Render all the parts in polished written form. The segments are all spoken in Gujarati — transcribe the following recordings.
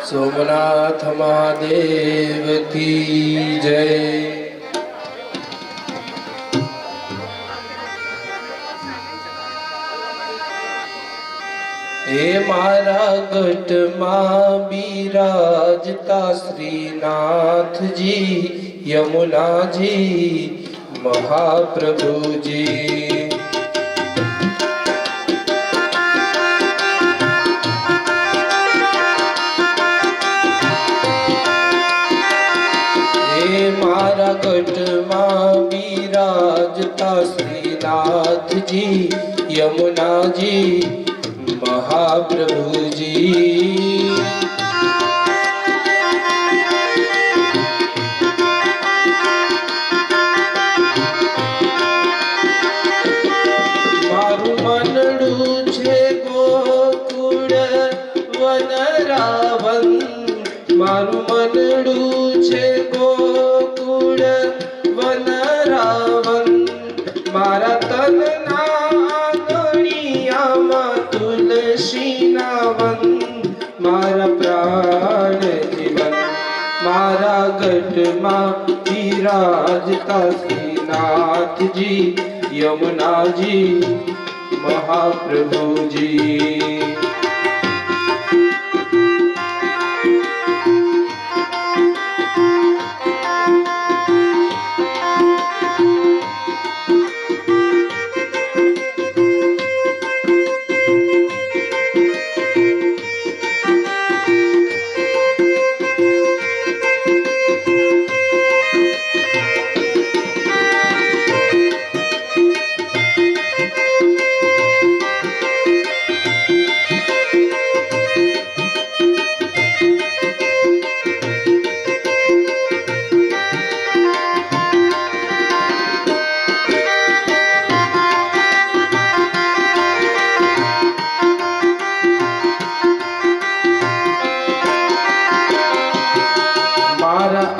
सोमनाथ महादेव की जय। हे मारा गढ़ मां बिराजता श्रीनाथ जी, यमुना जी, महाप्रभु जी। मारा गढ़ मां बिराजता श्रीनाथ जी, यमुना जी, महाप्रभु जी। मारू मनडू छे गोकुळ वनरावन, मारू मनडू छे गोकुळ वनरावन, मारा तनना आंगणियामां तुलसीना वन, मारा प्राण जीवन, मारा गढ़मां बिराजता श्रीनाथ जी, यमुना जी, महाप्रभु जी।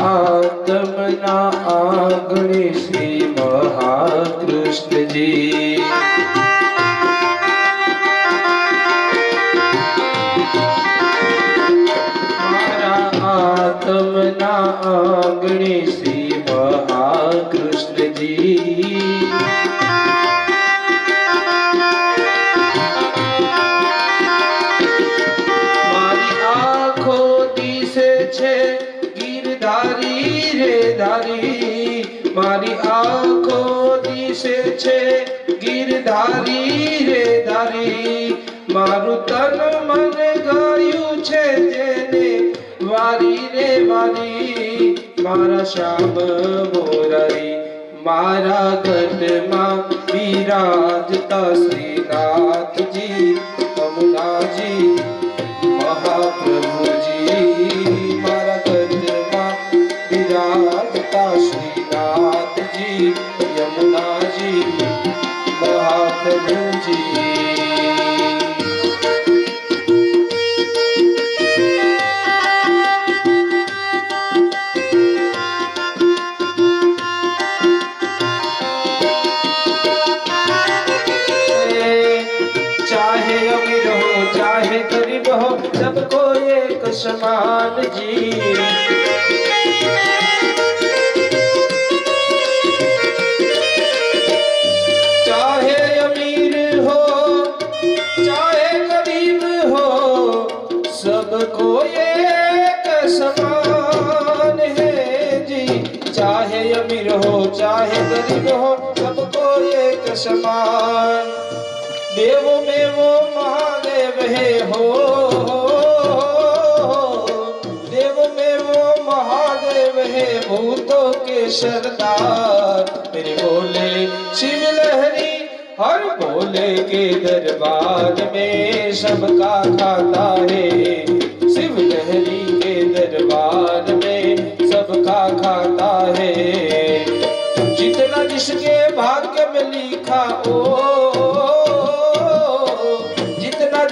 आत्मना आंगणे श्री महाकृष्ण जी। मारा आत्मना आंगणे श्री महाकृष्ण जी। मारी आँखों दिसे छे गिरधारी रे धारी, मारी आँखों दिसे छे गिरधारी रे धारी, मारू तन मन गायु छे जेने वारी रे वारी, मारा श्याम मोरारी, मारा गढ़मां बिराजता श्रीनाथ जी, यमुना जी, महाप्रभु जी। मारा गढ़मां बिराजता श्रीनाथ जी, यमुना जी, महाप्रभु जी। चाहे अमीर हो चाहे गरीब हो, सबको एक समान जी। चाहे अमीर हो चाहे गरीब हो, सबको एक समान है जी। चाहे अमीर हो चाहे गरीब हो, सबको एक समान। देव में वो महादेव है हो, देव में वो महादेव है, भूतों के सरदार। मेरे भोले शिव लहरी हर भोले के दरबार में सबका खाता है। शिव लहरी के दरबार में सबका खाता है। जितना जिसके भाग्य में लिखा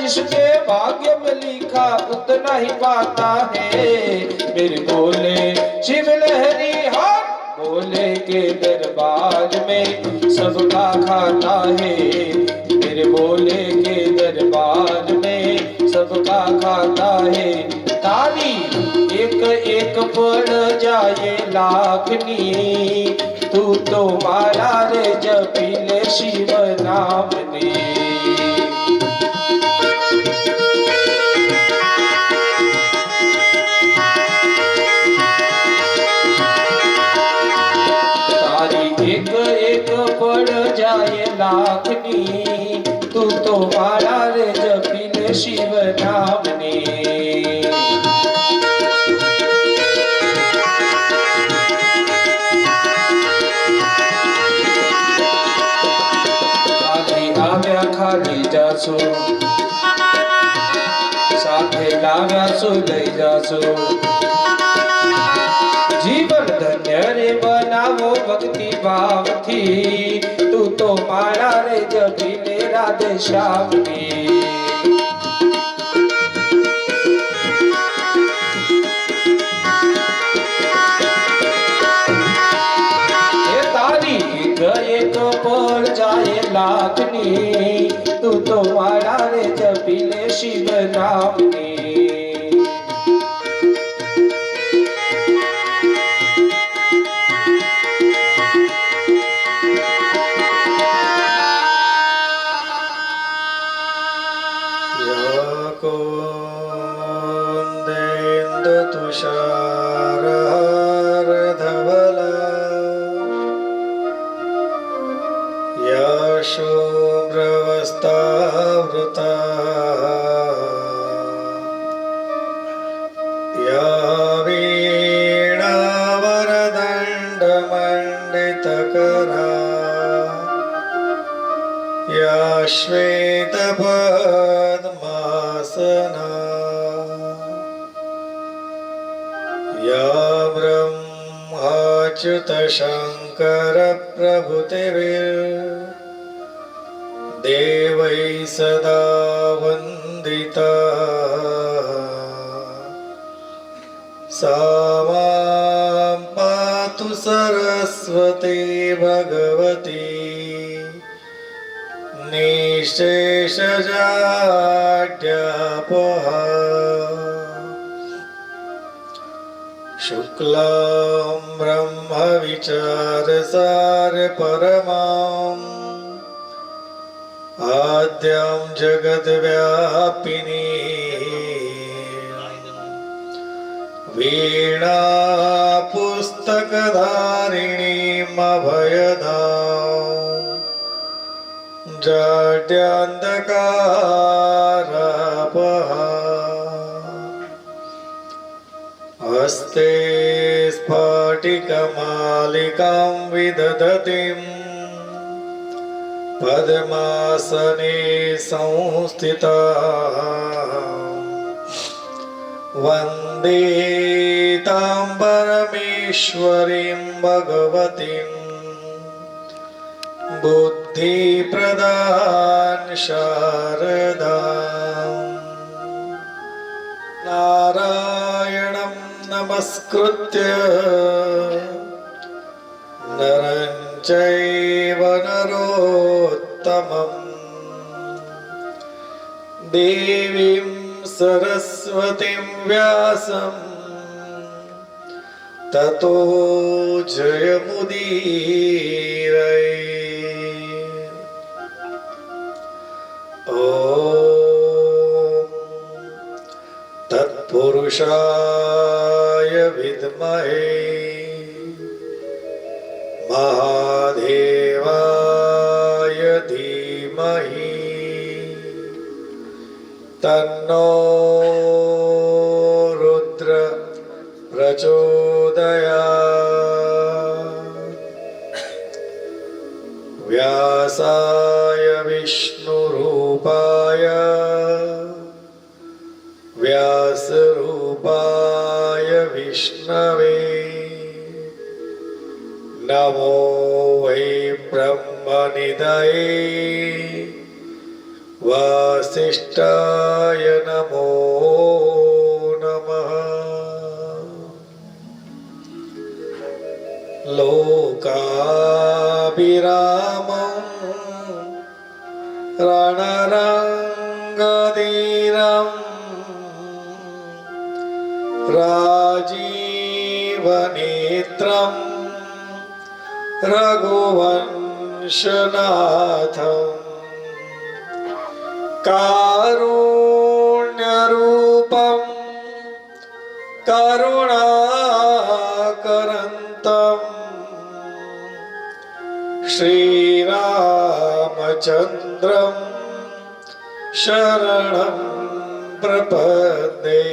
जिसके भाग्य में लिखा उतना ही पाता है। मेरे भोले शिव लहरी हर भोले के दरबार में सबका खाता है। मेरे भोले के दरबार में सबका खाता है। जाए लाखनी, तू तो मारा रे जपी ले शिव नामनी। एक एक पड़ जाए लाखनी, तू तो मारा रे जपी ले शिव नामनी। खाली आव्या खाली जासो, साथे लाव्या सो लई जासो। जीवन धन्य रे बनावो भक्ति भाव थी, तू तो मारा रे जपी ले राधे श्याम की। ये तारी गए तो पड़ जाए लाखनी, तू तो मारा रे जपी ले शिव नाम की। तुषारहार धवला, या शुभ्रवस्त्रावृता, या वीणावरदण्डमण्डितकरा, या श्वेतपद्मासना, या ब्रह्माच्युत शंकर प्रभृतिर्देवै सदा वन्दिता, सा मां पातु सरस्वती भगवती निःशेषजाड्यापहा। शुक्लां ब्रह्मविचारसार परमां आद्यां जगद्व्यापिनी, वीणा पुस्तकधारिणीम् अभयदां, जाड्यान्धकारापहा। हस्ते स्फटिकमालिकां विदधतीं, पद्मासने संस्थितां, वन्दे तां परमेश्वरीं भगवतीं बुद्धिप्रदां शारदाम्। नारायणं नमस्कृत्य नरं चैव नरोत्तमं, देवीं सरस्वतीं व्यासं ततो जयमुदीरये। तत्पुरुषाय विद्महे महादेवाय धीमहि, तन्नो रुद्र प्रचोदयात्। व्यासाय विष्णुरूपाय व्यासरूपाय विष्णवे नमो वै ब्रह्मनिधये वासिष्ठाय नमो नमः। लोकाभिरामं रणरङ्गधीरं राजीव देवनेत्रं रघुवंशनाथं कारुण्यरूपं करुणाकरन्तम् श्रीरामचन्द्रं शरणं प्रपद्ये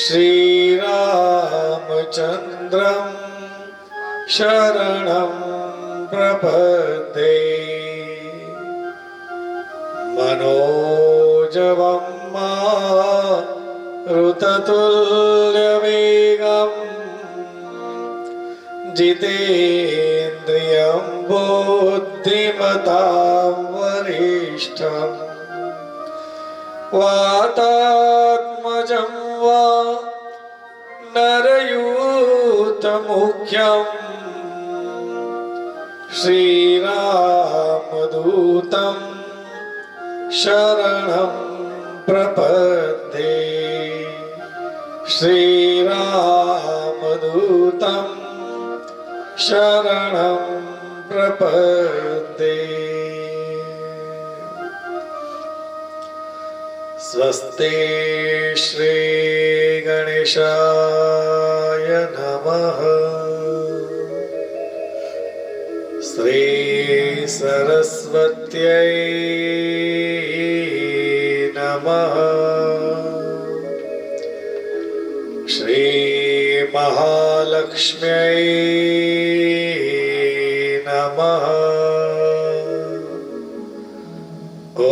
श्रीरामचन्द्रं शरणं प्रपद्ये मनोजवं मारुततुल्यवेगम् जितेन्द्रियं बुद्धिमतां वरिष्ठम् वातात्मजं वा नरयूथमुख्यं श्रीरामदूतं शरणं प्रपद्ये श्रीरामदूतं शरणं प्रपद्ये स्वस्ति श्री गणेशाय नमः श्री सरस्वत्यै नमः श्री महालक्ष्म्यै नमः ॐ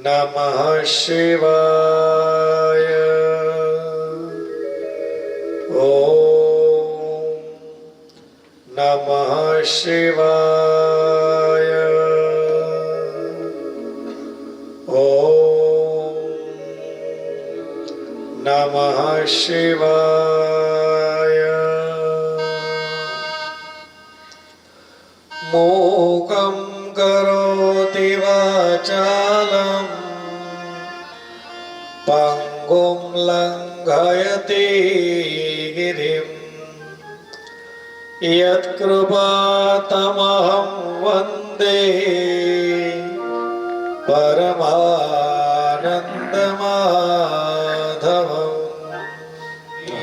नमः शिवाय ॐ नमः शिवाय ॐ नमः शिवाय मूकं करोति वाचालम् पङ्गुं लङ्घयति गिरिं यत्कृपातमहं वन्दे परमानन्दमाधवम्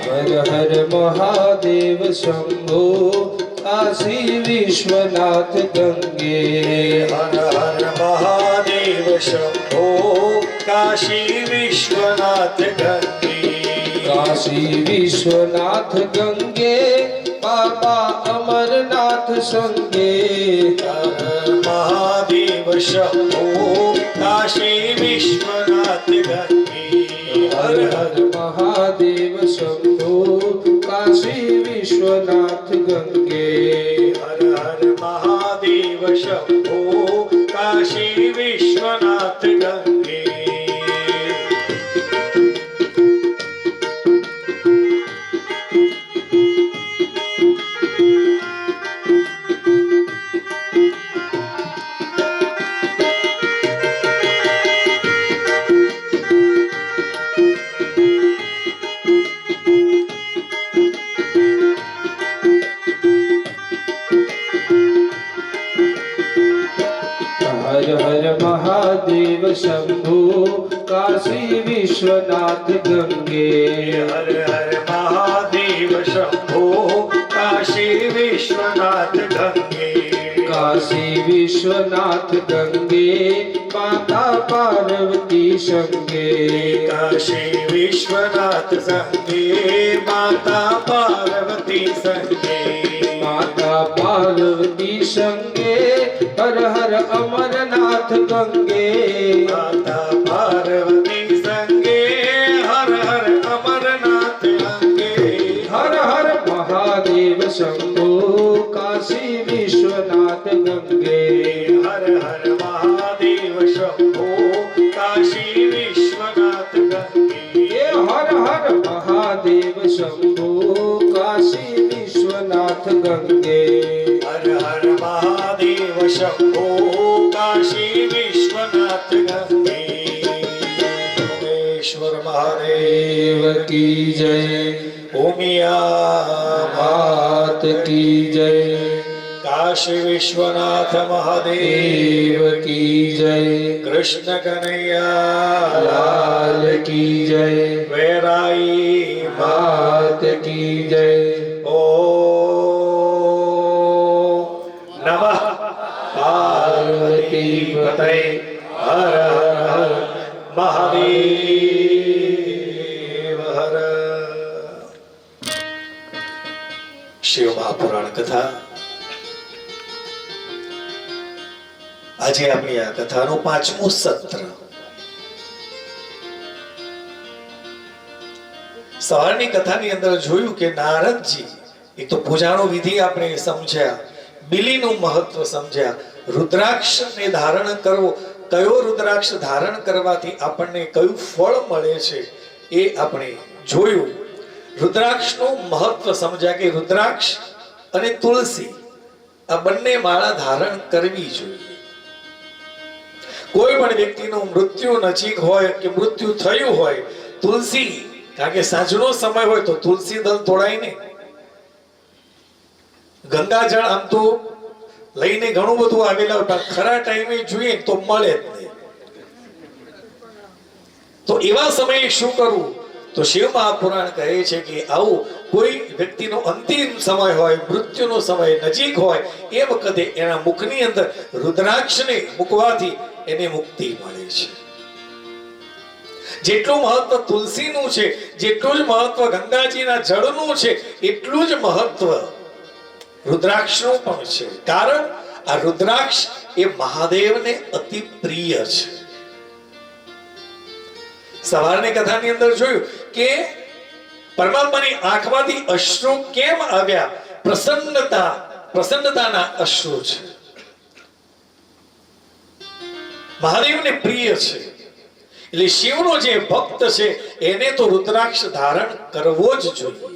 हर हर महादेव शंभो काशी विश्वनाथ गंगे हर हर महादेव शंभो काशी विश्वनाथ गंगे काशी विश्वनाथ गंगे बाबा अमरनाथ संगे हर हर महादेव शंभो काशी विश्वनाथ गंगे हर हर महादेव शंभो काशी विश्वनाथ गंगे हर हर महादेव शंभो काशी विश्वनाथ गंगे हर हर महादेव शंभो काशी विश्वनाथ गंगे हर हर महादेव शंभो काशी विश्वनाथ गंगे काशी विश्वनाथ गंगे माता पार्वती संगे काशी विश्वनाथ संगे माता पार्वती संगे माता पार्वती संगे हर हर अमरनाथ गंगे माता पार्वती संगे हर हर अमरनाथ गंगे हर हर महादेव शंभो काशी विश्वनाथ गंगे हर हर महादेव शंभो काशी विश्वनाथ गंगे हर हर महादेव शंभो काशी विश्वनाथ गंगे हर हर महादेव शंभो काशी विश्वनाथ गंगे ભોળેશ્વર મહાદેવ देव की जय ઉમિયા मात की जय કાશી વિશ્વનાથ મહાદેવ देव की जय કૃષ્ણ કનૈયા लाल की जय વેરાઈ मात की जय ઓ નમઃ પાર્વતી પતય હર હર મહાદેવ હર. શિવ મહાપુરાણ કથા. આજે આપણી આ કથાનું 5મું સત્ર. સવારની કથાની અંદર જોયું કે નારદજી એક તો પૂજાનો વિધિ આપણે સમજ્યા, બિલીનું મહત્વ સમજ્યા, રુદ્રાક્ષને ધારણ કરવો, કયો રુદ્રાક્ષ ધારણ કરવાથી આપણને કયું ફળ મળે છે એ આપણે જોયું. રુદ્રાક્ષનું મહત્વ સમજ્યા કે રુદ્રાક્ષ અને તુલસી આ બંને માળા ધારણ કરવી જોઈએ. કોઈ પણ વ્યક્તિનું મૃત્યુ નજીક હોય કે મૃત્યુ થયું હોય, તુલસી, કારણ કે સાંજનો સમય હોય તો તુલસી દળ તોડાય નહીં. ગંગાજળ આમ તો લઈને ઘણું બધું આવેલા હોય, પણ ખરા ટાઈમે જોઈએ તો મળે જ નહીં. તો એવા સમયે શું કરવું? તો શિવ મહાપુરાણ કહે છે કે આવું કોઈ વ્યક્તિનો અંતિમ સમય હોય, મૃત્યુનો સમય નજીક હોય, એ વખતે એના મુખની અંદર રુદ્રાક્ષને મૂકવાથી એને મુક્તિ મળે છે. જેટલું મહત્વ તુલસીનું છે, જેટલું જ મહત્વ ગંગાજીના જળનું છે, એટલું જ મહત્વ રુદ્રાક્ષનું પણ છે. કારણ આ રુદ્રાક્ષ એ મહાદેવને અતિ પ્રિય છે. સવારની કથાની અંદર જોયું કે પરમાત્માની આંખમાંથી અશ્રુ કેમ આવ્યા? પ્રસન્નતાના અશ્રુ છે. મહાદેવને પ્રિય છે. એટલે શિવનો જે ભક્ત છે એને તો રુદ્રાક્ષ ધારણ કરવો જ જોઈએ.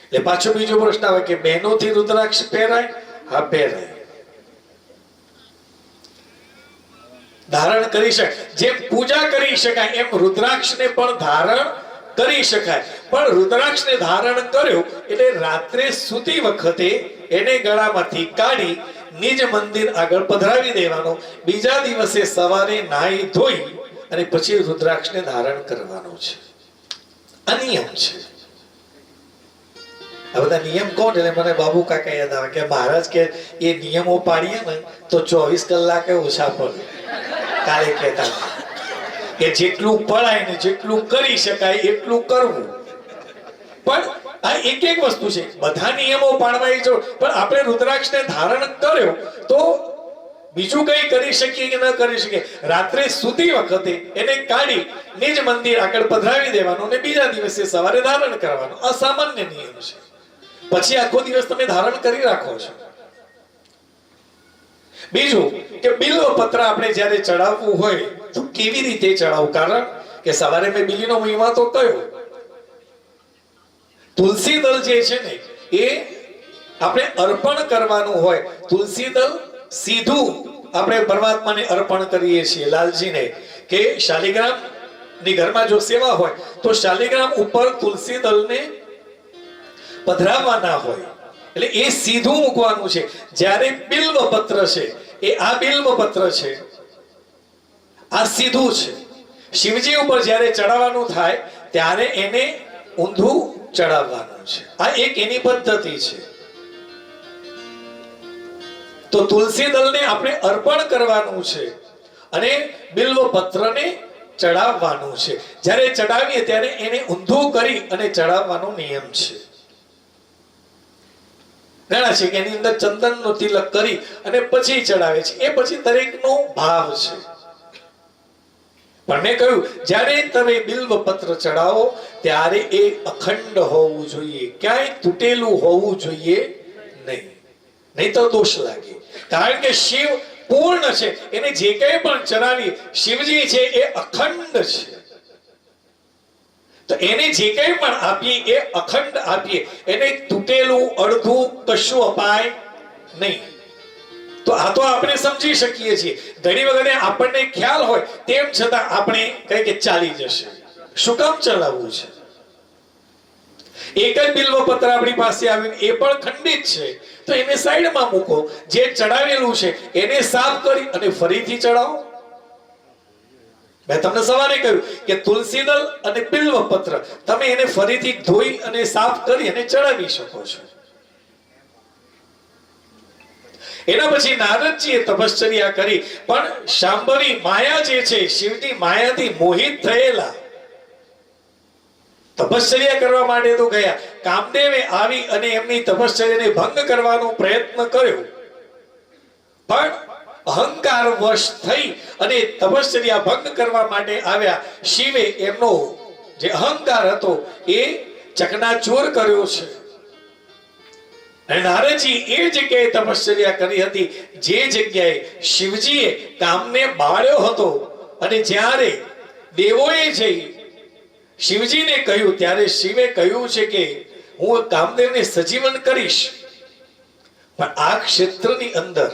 એટલે પાછો બીજો પ્રશ્ન આવે કે બહેનોથી રુદ્રાક્ષ પહેરાય? હા, પહેરાય, ધારણ કરી શકાય. જેમ પૂજા કરી શકાય એમ રુદ્રાક્ષને પણ ધારણ કરી શકાય. પણ રુદ્રાક્ષને ધારણ કર્યો એટલે રાત્રે સૂતી વખતે એને ગળામાંથી કાઢી નિજ મંદિર આગળ પધરાવી દેવાનો. બીજા દિવસે સવારે નાહી ધોઈ અને પછી રુદ્રાક્ષને ધારણ કરવાનું છે. આ નિયમ છે. આ બધા નિયમ કોણ? એટલે મને બાબુ કાકા યાદ આવે કે મહારાજ કે એ નિયમો પાડીએ ને તો 24 કલાકે ઓછા પડે. કાલે કહેતા કે જેટલું પડાય ને જેટલું કરી શકાય એટલું કરવું. પણ આ એક એક વસ્તુ છે, બધા નિયમો પાડવાની જરૂર. પણ આપણે રુદ્રાક્ષને ધારણ કર્યો તો બીજું કઈ કરી શકીએ કે ન કરી શકીએ? રાત્રે સૂતી વખતે એને કાઢી નિજ મંદિર આગળ પધરાવી દેવાનું અને બીજા દિવસે સવારે ધારણ કરવાનું. આ સામાન્ય નિયમ છે. પછી આખો દિવસ તમે ધારણ કરી રાખો છો. બીજું કે બિલ્વ પત્ર આપણે જ્યારે ચડાવવું હોય તો કેવી રીતે ચડાવવું? કારણ કે સવારે મેં બિલીનો મહિમા તો કયો. તુલસી દળ જે છે ને એ આપણે અર્પણ કરવાનું હોય. તુલસી દળ સીધું આપણે પરમાત્માને અર્પણ કરીએ છીએ, લાલજીને. કે શાલિગ્રામ ની ઘરમાં જો સેવા હોય તો શાલિગ્રામ ઉપર તુલસી દળને પધરાવવાના હોય. એટલે એ સીધું મૂકવાનું છે. જ્યારે બિલ્વ પત્ર છે એ આ બિલ્વ પત્ર છે, આ સીધું છે. શિવજી ઉપર જ્યારે ચડાવવાનું થાય ત્યારે એને ઊંધું ચડાવવાનું છે. આ એક એની પદ્ધતિ છે. તો તુલસી દળને આપણે અર્પણ કરવાનું છે અને બિલ્વ પત્રને ચડાવવાનું છે. જ્યારે ચડાવીએ ત્યારે એને ઊંધું કરી અને ચડાવવાનો નિયમ છે. ઘણા છે કે એની અંદર ચંદનનો તિલક કરી અને પછી ચડાવે છે. એ પછી દરેકનો ભાવ છે. પણ મેં કહ્યું જ્યારે તમે બિલ્વ પત્ર ચડાવો ત્યારે એ અખંડ હોવું જોઈએ, ક્યાંય તૂટેલું હોવું જોઈએ નહીં, નહીં તો દોષ લાગે. કારણ કે શિવ પૂર્ણ છે. એને જે કંઈ પણ ચડાવી, શિવજી છે એ અખંડ છે. તો એને જે કંઈ પણ આપીએ એ અખંડ આપીએ. એને તૂટેલું અડધું કશું અપાય નહીં. તો આ તો આપણે સમજી શકીએ છીએ. ઘણી વખતે આપણને ખ્યાલ હોય તેમ છતાં આપણે કહીએ કે ચાલી જશે. શું કામ ચલાવવું છે? એક જ બિલ્વપત્ર આપણી પાસે આવીને એ પણ ખંડિત છે, તો એને સાઈડમાં મૂકો. જે ચડાવેલું છે એને સાફ કરી અને ફરીથી ચડાવો. મેં તમને સવારે કહ્યું કે તુલસી દળ અને બિલ્વપત્ર તમે એને ફરીથી ધોઈ અને સાફ કરી અને ચડાવી શકો છો. એના પછી નારદજીએ તપશ્ચર્યા કરી, પણ શાંભવી માયા જે છે, શિવજી માયાથી મોહિત થયેલા, તપશ્ચર્યા કરવા માટે તો ગયા. કામદેવે આવી અને એમની તપશ્ચર્યાને ભંગ કરવાનો પ્રયત્ન કર્યો, પણ અહંકાર વશ થઈ અને તપશ્ચર્યા ભંગ કરવા માટે આવ્યા. શિવે એમનો જે અહંકાર હતો એ ચકનાચૂર કર્યો છે. અને નારદજી એ જગ્યાએ તપશ્ચર્યા કરી હતી જે જગ્યાએ શિવજીએ કામને બાળ્યો હતો. અને જ્યારે દેવોએ જઈ શિવજીને કહ્યું ત્યારે શિવે કહ્યું છે કે હું કામદેવને સજીવન કરીશ, પણ આ ક્ષેત્રની અંદર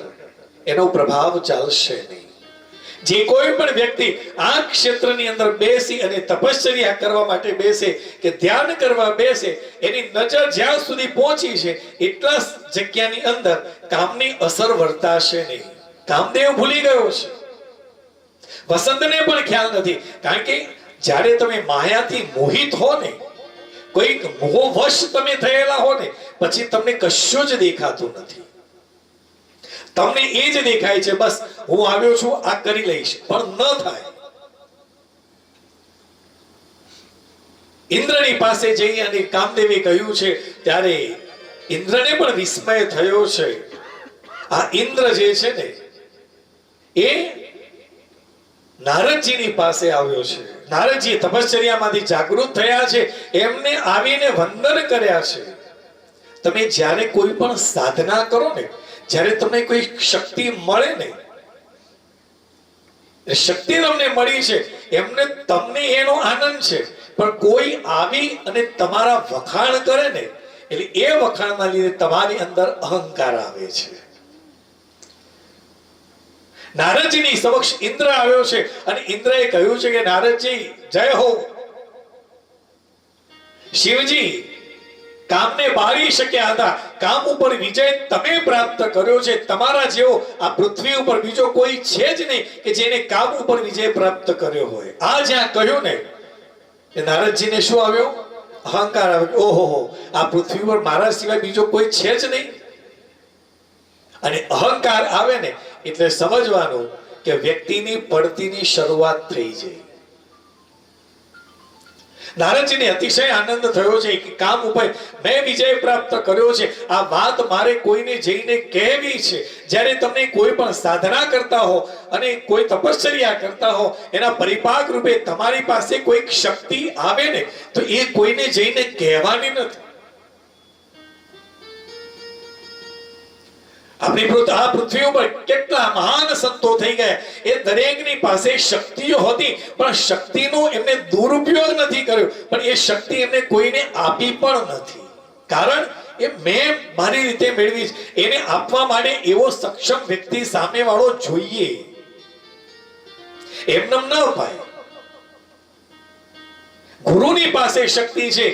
એનો પ્રભાવ ચાલશે નહીં. જે કોઈ પણ વ્યક્તિ આ ક્ષેત્રની અંદર બેસી અને તપશ્ચર્યા કરવા માટે બેસે કે ધ્યાન કરવા બેસે, એની નજર જ્યાં સુધી પહોંચી છે એટલા જગ્યાની અંદર કામની અસર વર્તાશે નહીં. કામદેવ ભૂલી ગયો છે. વસંતને પણ ખ્યાલ નથી, કારણ કે જ્યારે તમે માયાથી મોહિત હો ને, કોઈક મોહવશ તમે થયેલા હો ને, પછી તમને કશું જ દેખાતું નથી. તમને એ જ દેખાય છે બસ હું આવ્યો છું, આ કરી લઈશ, પણ ન થાય. ઇન્દ્રની પાસે જઈ અને કામદેવે કહ્યું છે ત્યારે ઇન્દ્રને પણ વિસ્મય થયો છે. આ ઇન્દ્ર જે છે ને એ નારદજીની પાસે આવ્યો છે. નારદજી તપશ્ચર્યામાંથી જાગૃત થયા છે, એમને આવીને વંદન કર્યા છે. તમે જ્યારે કોઈ પણ સાધના કરો ને, જ્યારે તમને કોઈ શક્તિ મળે ને, શક્તિ તમને મળી છે એમને તમને એનો આનંદ છે, પણ કોઈ આવી અને તમારા વખાણ કરે ને, એટલે એ વખાણના લીધે તમારી અંદર અહંકાર આવે છે. નારદજીની સમક્ષ ઇન્દ્ર આવ્યો છે અને ઇન્દ્રએ કહ્યું છે કે નારદજી જય હો. શિવજી કામને બાળી શક્યા હતા, કામ ઉપર વિજય તમે પ્રાપ્ત કર્યો છે. તમારા જેવો આ પૃથ્વી ઉપર બીજો કોઈ છે જ નહીં કે જેને કામ ઉપર વિજય પ્રાપ્ત કર્યો હોય. આ જ્યાં કહ્યું ને એ નારદજીને શું આવ્યો? અહંકાર આવ્યો. ઓહો, આ પૃથ્વી પર મારા સિવાય બીજો કોઈ છે જ નહીં. અને અહંકાર આવે ને એટલે સમજવાનું કે વ્યક્તિની પડતીની શરૂઆત થઈ જાય. નારદજીને અતિશય આનંદ થયો છે કે કામ ઉપર મેં વિજય પ્રાપ્ત કર્યો છે. આ વાત મારે કોઈને જઈને કહેવી છે. જ્યારે તમે કોઈ પણ સાધના કરતા હો અને કોઈ તપશ્ચર્યા કરતા હો, એના પરિપાક રૂપે તમારી પાસે કોઈક શક્તિ આવે ને, તો એ કોઈને જઈને કહેવાની નથી. આપણી આ પૃથ્વી ઉપર કેટલા મહાન સંતો થઈ ગયા, એ દરેકની પાસે શક્તિઓ હતી, પણ શક્તિનો એમને દુરુપયોગ નથી કર્યો, પણ એ શક્તિ એમને કોઈને આપી પણ નથી. કારણ એ મેં મારી રીતે મેળવી છે. એને આપવા માટે એવો સક્ષમ વ્યક્તિ સામેવાળો જોઈએ, એમને ન અપાય. ગુરુની પાસે શક્તિ છે.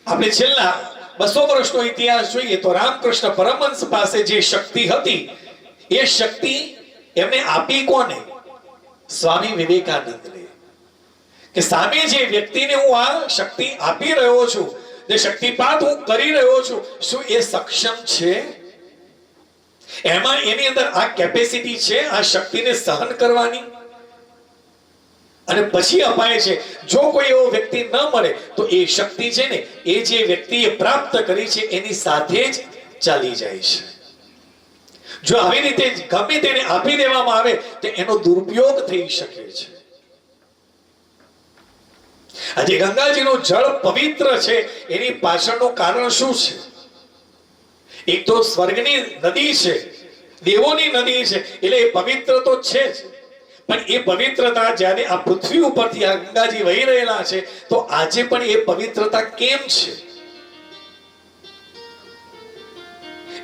આપણે છેલ્લા 200 વર્ષનો ઇતિહાસ જોઈએ તો રામકૃષ્ણ પરમહંસ પાસે જે શક્તિ હતી, એ શક્તિ એમને આપી કોને? સ્વામી વિવેકાનંદને. કે સામે જે વ્યક્તિને હું આ શક્તિ આપી રહ્યો છું, જે શક્તિપાત હું કરી રહ્યો છું, શું એ સક્ષમ છે? એમાં એની અંદર આ કેપેસિટી છે આ શક્તિને સહન કરવાની? અને પછી અપાય છે. જો કોઈ એવો વ્યક્તિ ન મળે તો એ શક્તિ છે ને, એ જે વ્યક્તિએ પ્રાપ્ત કરી છે એની સાથે જ ચાલી જાય છે. જો આવી રીતે ગમે તેને આપી દેવામાં આવે તો એનો દુરુપયોગ થઈ શકે છે. આજે ગંગાજીનું જળ પવિત્ર છે, એની પાછળનું કારણ શું છે? એક તો સ્વર્ગની નદી છે, દેવોની નદી છે, એટલે એ પવિત્ર તો છે જ. પણ એ પવિત્રતા જ્યારે આ પૃથ્વી ઉપરથી આ ગંગાજી વહી રહેલા છે, તો આજે પણ એ પવિત્રતા કેમ છે?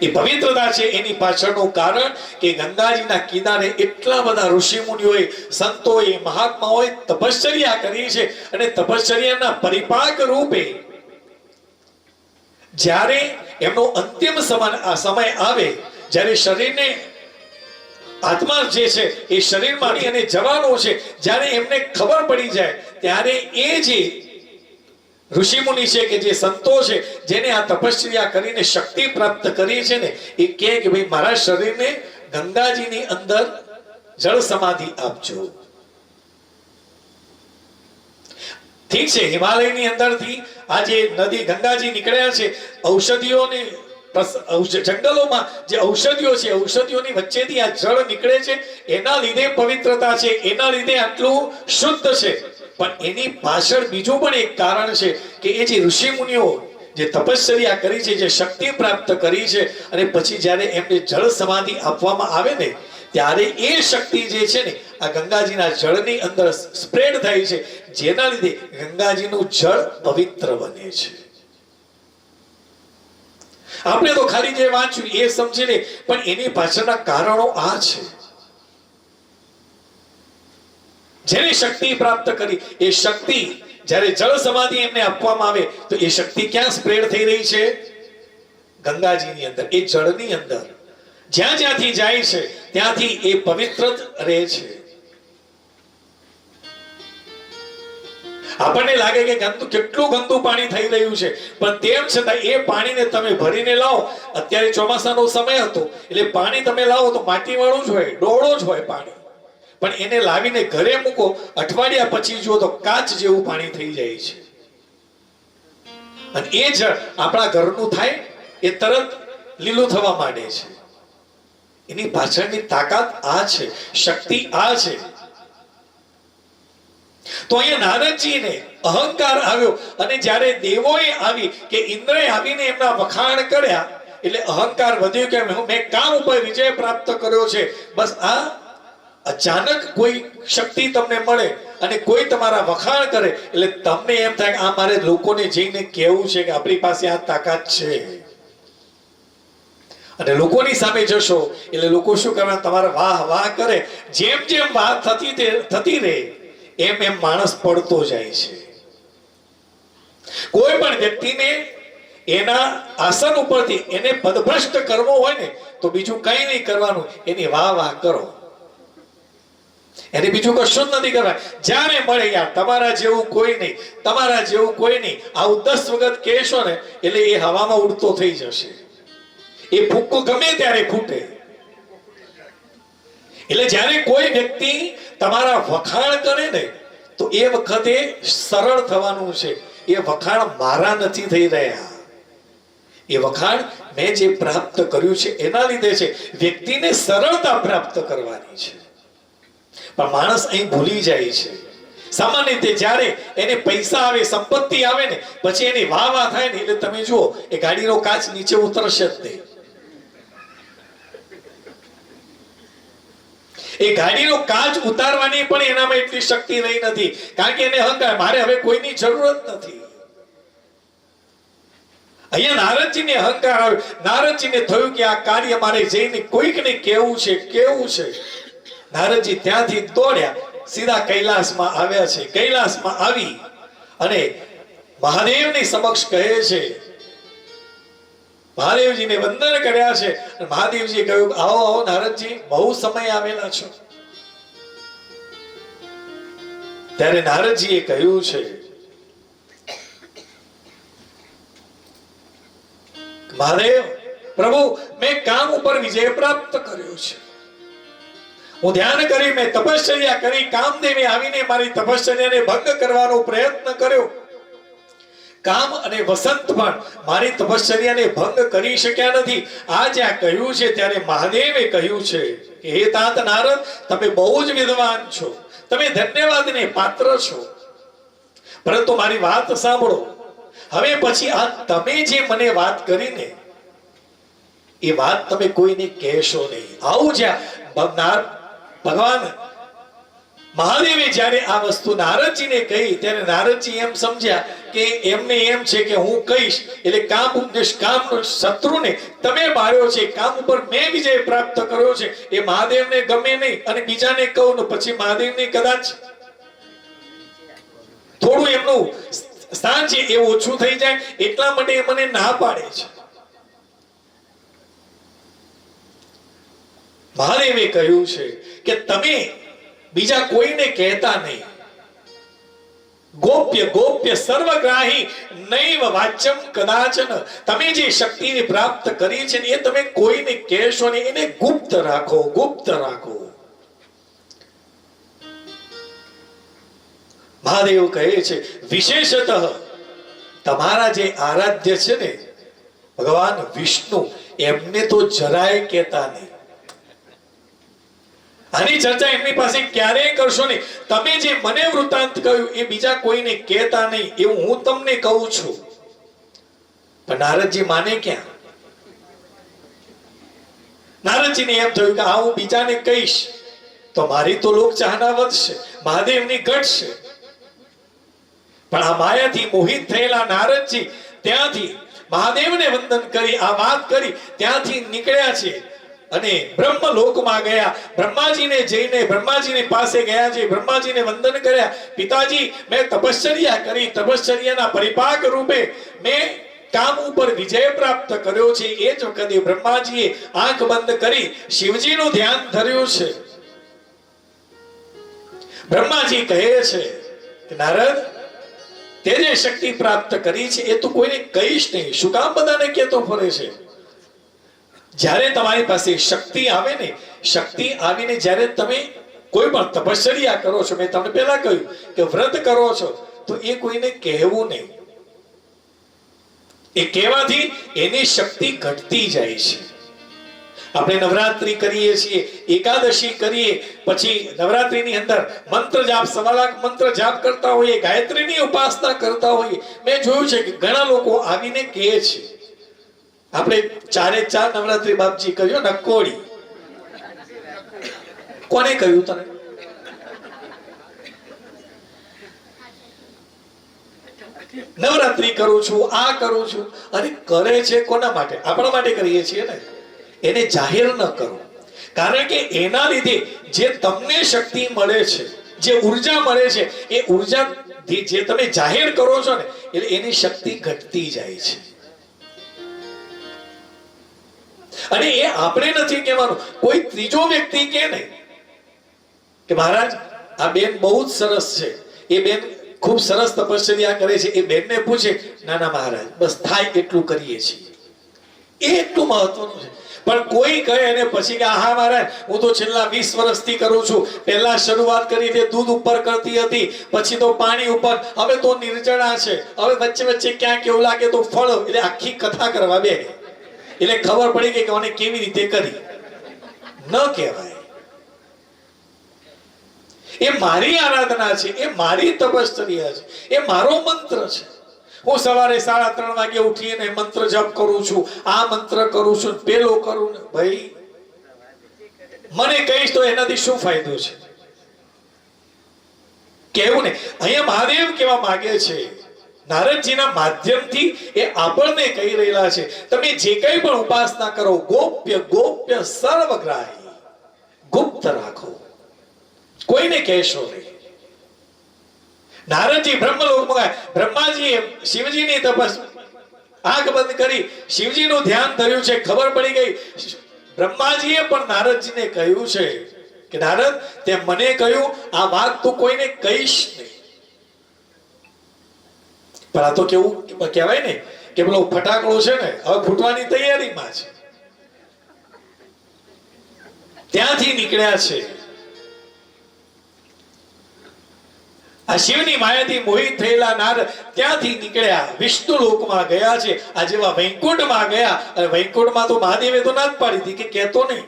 એ પવિત્રતા છે એની પાછળનું કારણ કે ગંગાજીના કિનારે એટલા બધા ઋષિ મુનિઓએ, સંતોએ, મહાત્માઓએ તપશ્ચર્યા કરી છે અને તપશ્ચર્યાના પરિપાક રૂપે જ્યારે એમનો અંતિમ સમય આવે, જ્યારે શરીરને આત્મા જે છે એ શરીરમાંથી અને જવાનો છે, જ્યારે એમને ખબર પડી જાય ત્યારે એ જે ઋષિ મુનિ છે કે જે સંતો છે જેને આ તપશ્ચર્યા કરીને શક્તિ પ્રાપ્ત કરી છે ને, એ કહે કે ભાઈ મારા શરીરને ગંગાજીની અંદર જળ સમાધિ આપજો. ઠીક છે, હિમાલયની અંદરથી આ જે નદી ગંગાજી નીકળ્યા છે, ઔષધિઓની જંગલોમાં જે ઔષધિઓ છે, ઔષધિઓની વચ્ચેથી આ જળ નીકળે છે, એના લીધે પવિત્રતા છે, એના લીધે આટલું શુદ્ધ છે. પણ એની પાછળ બીજું પણ એક કારણ છે કે એ જે ઋષિ મુનિઓ જે તપશ્ચર્યા કરી છે, જે શક્તિ પ્રાપ્ત કરી છે, અને પછી જ્યારે એમને જળ સમાધિ આપવામાં આવે ને, ત્યારે એ શક્તિ જે છે ને આ ગંગાજીના જળની અંદર સ્પ્રેડ થાય છે, જેના લીધે ગંગાજીનું જળ પવિત્ર બને છે. આપણે તો ખાલી જે વાંચ્યું એ સમજી લે, પણ એની પાછળના કારણો આ છે. જેને શક્તિ પ્રાપ્ત કરી, એ શક્તિ જ્યારે જળ સમાધિ એમને આપવામાં આવે તો એ શક્તિ ક્યાં સ્પ્રેડ થઈ રહી છે? ગંગાજીની અંદર, એ જળની અંદર. જ્યાં જ્યાંથી જાય છે ત્યાંથી એ પવિત્ર રહે છે. આપણને લાગે કે કેટલું ગંદુ પાણી થઈ રહ્યું છે, પણ તેમ છતાં એ પાણીને તમે ભરીને લાવો. અત્યારે ચોમાસાનો સમય હતો એટલે પાણી તમે લાવો તો માટી વાળું જ હોય, ડોળો જ હોય પાણી. પણ એને લાવીને ઘરે મૂકો, અઠવાડિયા પછી જુઓ તો કાચ જેવું પાણી થઈ જાય છે. અને એ જળ આપણા ઘરનું થાય એ તરત લીલું થવા માંડે છે. એની પાછળની તાકાત આ છે, શક્તિ આ છે. તો અહીંયા નારદજીને અહંકાર આવ્યો, અને જ્યારે દેવોએ આવી કે ઇન્દ્રએ આવીને એમના વખાણ કર્યા, એટલે અહંકાર વધ્યો કે મેં કામ ઉપર વિજય પ્રાપ્ત કર્યો છે. બસ આ અચાનક કોઈ શક્તિ તમને મળે અને કોઈ તમારા વખાણ કરે એટલે તમને એમ થાય કે આ મારે લોકોને જઈને કહેવું છે કે આપણી પાસે આ તાકાત છે. અને લોકોની સામે જશો એટલે લોકો શું કરે? તમારા વાહ વાહ કરે. જેમ જેમ વાત થતી રહે એમ એમ માણસ પડતો જાય છે. કોઈ પણ વ્યક્તિને એના આસન ઉપરથી એને પદભ્રષ્ટ કરવો હોય ને તો બીજું કઈ નહીં કરવાનું, એની વાહ વાહ કરો. એને બીજું કશું જ નથી કરવા. જ્યારે મળે યાર તમારા જેવું કોઈ નહીં, તમારા જેવું કોઈ નહીં, આવું 10 વખત કહેશો ને એટલે એ હવામાં ઉડતો થઈ જશે. એ ફૂક્કો ગમે ત્યારે ફૂટે. એટલે જ્યારે કોઈ વ્યક્તિ તમારા વખાણ કરે ને તો એ વખતે સરળ થવાનું છે. એ વખાણ મારા નથી થઈ રહ્યા, એ વખાણ મેં જે પ્રાપ્ત કર્યું છે એના લીધે છે. વ્યક્તિને સરળતા પ્રાપ્ત કરવાની છે, પણ માણસ અહીં ભૂલી જાય છે. સામાન્ય રીતે જ્યારે એને પૈસા આવે, સંપત્તિ આવે ને પછી એની વાહ વાહ થાય ને એટલે તમે જુઓ એ ગાડીનો કાચ નીચે ઉતરશે જ નહીં. એ ગાડીનો કાચ ઉતારવાની પણ એનામાં એટલી શક્તિ રહી નથી, કારણ કે એને અહંકાર, મારે હવે કોઈની જરૂરત નથી. અહીંયા નારદજીને અહંકાર આવ્યો. નારદજીને થયું કે આ કાર્ય મારે જઈને કોઈકને કેવું છે, કેવું છે. નારદજી ત્યાંથી દોડ્યા, સીધા કૈલાસમાં આવ્યા છે. કૈલાસમાં આવી અને મહાદેવની સમક્ષ કહે છે, મહાદેવજીને વંદન કર્યા છે. મહાદેવજીએ કહ્યું, આવો આવો નારદજી, બહુ સમય આવેલા છો. ત્યારે નારદજીએ કહ્યું છે, મહાદેવ પ્રભુ, મેં કામ ઉપર વિજય પ્રાપ્ત કર્યો છે. હું ધ્યાન કરી, મેં તપશ્ચર્યા કરી. કામદેવે આવીને મારી તપશ્ચર્યાને ભંગ કરવાનો પ્રયત્ન કર્યો. કામ અને વસંત પણ મારી તપશ્ચર્યાને ભંગ કરી શક્યા નથી. આ જ્યાં કહ્યું છે ત્યારે મહાદેવે કહ્યું છે કે હે તાત નારદ, તમે બહુ જ વિદ્વાન છો, તમે ધન્યવાદને પાત્ર છો, પરંતુ મારી વાત સાંભળો. હવે પછી આ તમે જે મને વાત કરીને એ વાત તમે કોઈને કહેશો નહીં. આવું જ્યાં ભગવાન મહાદેવે જ્યારે આ વસ્તુ નારદજીને કહી ત્યારે નારદજી એમ સમજ્યા કે એમને એમ છે કે હું કહીશ એટલે કામ ઉપદેશ કામ શત્રુને તમે માર્યો છે, કામ ઉપર મેં વિજય પ્રાપ્ત કર્યો છે, એ મહાદેવને ગમે નહીં અને બીજાને કહું ને પછી મહાદેવને કદાચ થોડું એમનું સ્થાન છે એ ઓછું થઈ જાય એટલા માટે એ મને ના પાડે છે. મહાદેવે કહ્યું છે કે તમે બીજા કોઈને કહેતા નહીં. ગોપ્ય ગોપ્ય સર્વગ્રાહી નૈવ વાચ્યમ કદાચન. તમે જે શક્તિને પ્રાપ્ત કરી છે એ તમે કોઈને કહેશો ને, એને ગુપ્ત રાખો, ગુપ્ત રાખો. મહાદેવ કહે છે વિશેષતઃ તમારા જે આરાધ્ય છે ને ભગવાન વિષ્ણુ, એમને તો જરાય કહેતા નહીં. આની ચર્ચા એમની પાસે ક્યારેય કરશો નહીં. તમે જે મને વૃત્તાંત કહ્યું એ બીજા કોઈને કહેતા નહીં એવું હું તમને કહું છું. પણ નારદજી માને ક્યાં? નારદજીને એમ થયું કે આ હું બીજાને કહીશ તો મારી તો લોક ચાહના વધશે, મહાદેવની ઘટશે. પણ આ માયાથી મોહિત થયેલા નારદજી ત્યાંથી મહાદેવને વંદન કરી આ વાત કરી ત્યાંથી નીકળ્યા છે અને બ્રહ્મલોકમાં ગયા. બ્રહ્માજીને જઈને બ્રહ્માજીની પાસે ગયા છે, બ્રહ્માજીને વંદન કર્યા. પિતાજી, મેં તપશ્ચર્યા કરી, તપશ્ચર્યાના પરિપાક રૂપે મેં કામ ઉપર વિજય પ્રાપ્ત કર્યો છે. એ જ વખતે બ્રહ્માજીએ આંખ બંધ કરી શિવજીનું ધ્યાન ધર્યું છે. બ્રહ્માજી કહે છે કે નારદ, તે જે શક્તિ પ્રાપ્ત કરી છે એ તું કોઈને કહીશ નહીં. શું કામ બધાને કહેતો ફરે છે? જ્યારે તમારી પાસે શક્તિ આવે ને, શક્તિ આવીને જ્યારે તમે કોઈ પણ તપશ્ચર્યા કરો છો, મેં તમને પહેલા કહ્યું કે વ્રત કરો છો તો એ કોઈને કહેવું નહીં. એ કહેવાથી એની શક્તિ ઘટતી જાય છે. આપણે નવરાત્રી કરીએ છીએ, એકાદશી કરીએ, પછી નવરાત્રીની અંદર મંત્ર જાપ, 1.25 લાખ મંત્ર જાપ કરતા હોઈએ, ગાયત્રીની ઉપાસના કરતા હોઈએ. મેં જોયું છે કે ઘણા લોકો આવીને કહે છે આપણે 4 નવરાત્રી બાપજી કર્યો નકોડી. કોને કહ્યું તને? નવરાત્રી કરું છું, આ કરું છું. અને કરે છે કોના માટે? આપણા માટે કરીએ છીએ ને. એને જાહેર ન કરો, કારણ કે એના લીધે જે તમને શક્તિ મળે છે, જે ઉર્જા મળે છે, એ ઉર્જા જે તમે જાહેર કરો છો ને એટલે એની શક્તિ ઘટતી જાય છે. અને એ આપણે નથી કહેવાનું, કોઈ ત્રીજો વ્યક્તિ કે નહીં કે મહારાજ આ બેન બહુ જ સરસ છે, એ બેન ખૂબ સરસ તપશ્ચર્યા કરે છે. એ બેનને પૂછે, ના ના મહારાજ બસ થાય એટલું કરીએ છીએ. એ એટલું મહત્વનું છે. પણ કોઈ કહે અને પછી કે હા મહારાજ હું તો છેલ્લા 20 વર્ષથી કરું છું, પહેલા શરૂઆત કરી તે દૂધ ઉપર કરતી હતી, પછી તો પાણી ઉપર, હવે તો નિર્જળા છે, હવે વચ્ચે વચ્ચે ક્યાંક એવું લાગે તો ફળ. એટલે આખી કથા કરવા બે એટલે ખબર પડી ગઈ કે મને કેવી રીતે કરી. ન કહેવાય. એ મારી આરાધના છે, એ મારી તપશ્ચર્યા છે, એ મારો મંત્ર છે. હું સવારે 3:30 વાગે ઉઠીને મંત્ર જપ કરું છું, આ મંત્ર કરું છું, પેલો કરું ને. ભાઈ મને કહીશ તો એનાથી શું ફાયદો છે? કેવું ને. અહીંયા મહાદેવ કેવા માંગે છે, નારદજીના માધ્યમથી એ આપણને કહી રહેલા છે તમે જે કંઈ પણ ઉપાસના કરો ગોપ્ય ગોપ્ય સર્વગ્રાહી, ગુપ્ત રાખો, કોઈને કહેશો નહીં. નારદજી બ્રહ્મલોકમાં ગયા. બ્રહ્માજીએ શિવજીની તપસ આંખ બંધ કરી શિવજીનું ધ્યાન ધર્યું છે. ખબર પડી ગઈ. બ્રહ્માજીએ પણ નારદજીને કહ્યું છે કે નારદ, તે મને કહ્યું આ વાત તું કોઈને કહીશ નહીં. પણ આ તો કેવું કહેવાય ને કે પેલો ફટાકડો છે ને હવે ફૂટવાની તૈયારીમાં છે. ત્યાંથી નીકળ્યા છે. આ શિવની માયાથી મોહિત થયેલા નારદ ત્યાંથી નીકળ્યા, વિષ્ણુ લોકમાં ગયા છે. આ જેવા વૈકુંઠમાં ગયા, અને વૈકુંઠમાં તો મહાદેવે તો ના જ પાડી હતી કે કહેતો નહીં,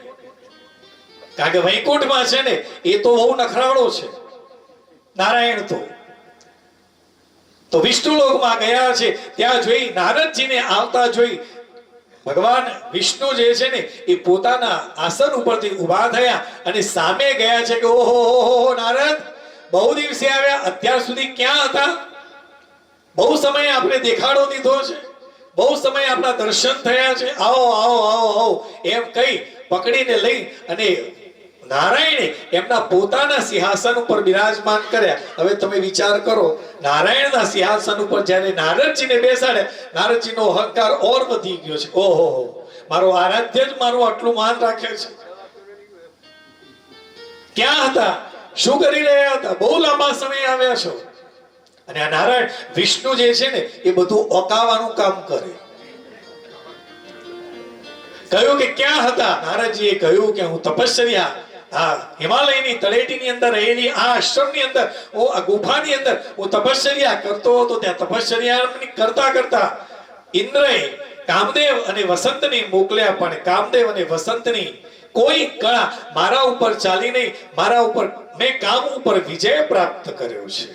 કારણ કે વૈકુંઠમાં છે ને એ તો બહુ નખરાળો છે નારાયણ. તો વિષ્ણુ લોકમાં ગયા છે. ત્યાં જોઈ નારદજીને આવતા જોઈ ભગવાન વિષ્ણુ જે છે ને એ પોતાના આસન ઉપરથી ઊભા થયા અને સામે ગયા છે કે ઓહો નારદ, બહુ દિવસે આવ્યા, અત્યાર સુધી ક્યાં હતા? બહુ સમય આપણે દેખાડો દીધો છે, બહુ સમય આપણા દર્શન થયા છે, આવો આવો આવો આવો એમ કહી પકડીને લઈ અને નારાયણે એમના પોતાના સિંહાસન ઉપર બિરાજમાન કર્યા. હવે તમે વિચાર કરો, નારાયણના સિંહાસન ઉપર જ્યારે નારદજીને બેસાડ્યા, નારદજીનો અહંકાર ઓર વધી ગયો છે. ઓહો, મારો આરાધ્ય જ મારું આટલું માન રાખે છે. ક્યાં હતા? શું કરી રહ્યા હતા? બહુ લાંબા સમય આવ્યા છો. અને આ નારાયણ વિષ્ણુ જે છે ને એ બધું ઓકાવાનું કામ કરે. કહ્યું કે ક્યાં હતા? નારદજીએ કહ્યું કે હું તપશ્ચર્યા આ હિમાલયની તળેટીની અંદર રહેલી આ આશ્રમની અંદર, હું આ ગુફાની અંદર હું તપશ્ચર્યા કરતો હતો. ત્યાં તપશ્ચર્યા કરતા કરતા ઇન્દ્રએ કામદેવ અને વસંતને મોકલ્યા, પણ કામદેવ અને વસંતની કોઈ કળા મારા ઉપર ચાલી નહીં. મારા ઉપર મેં કામ ઉપર વિજય પ્રાપ્ત કર્યો છે.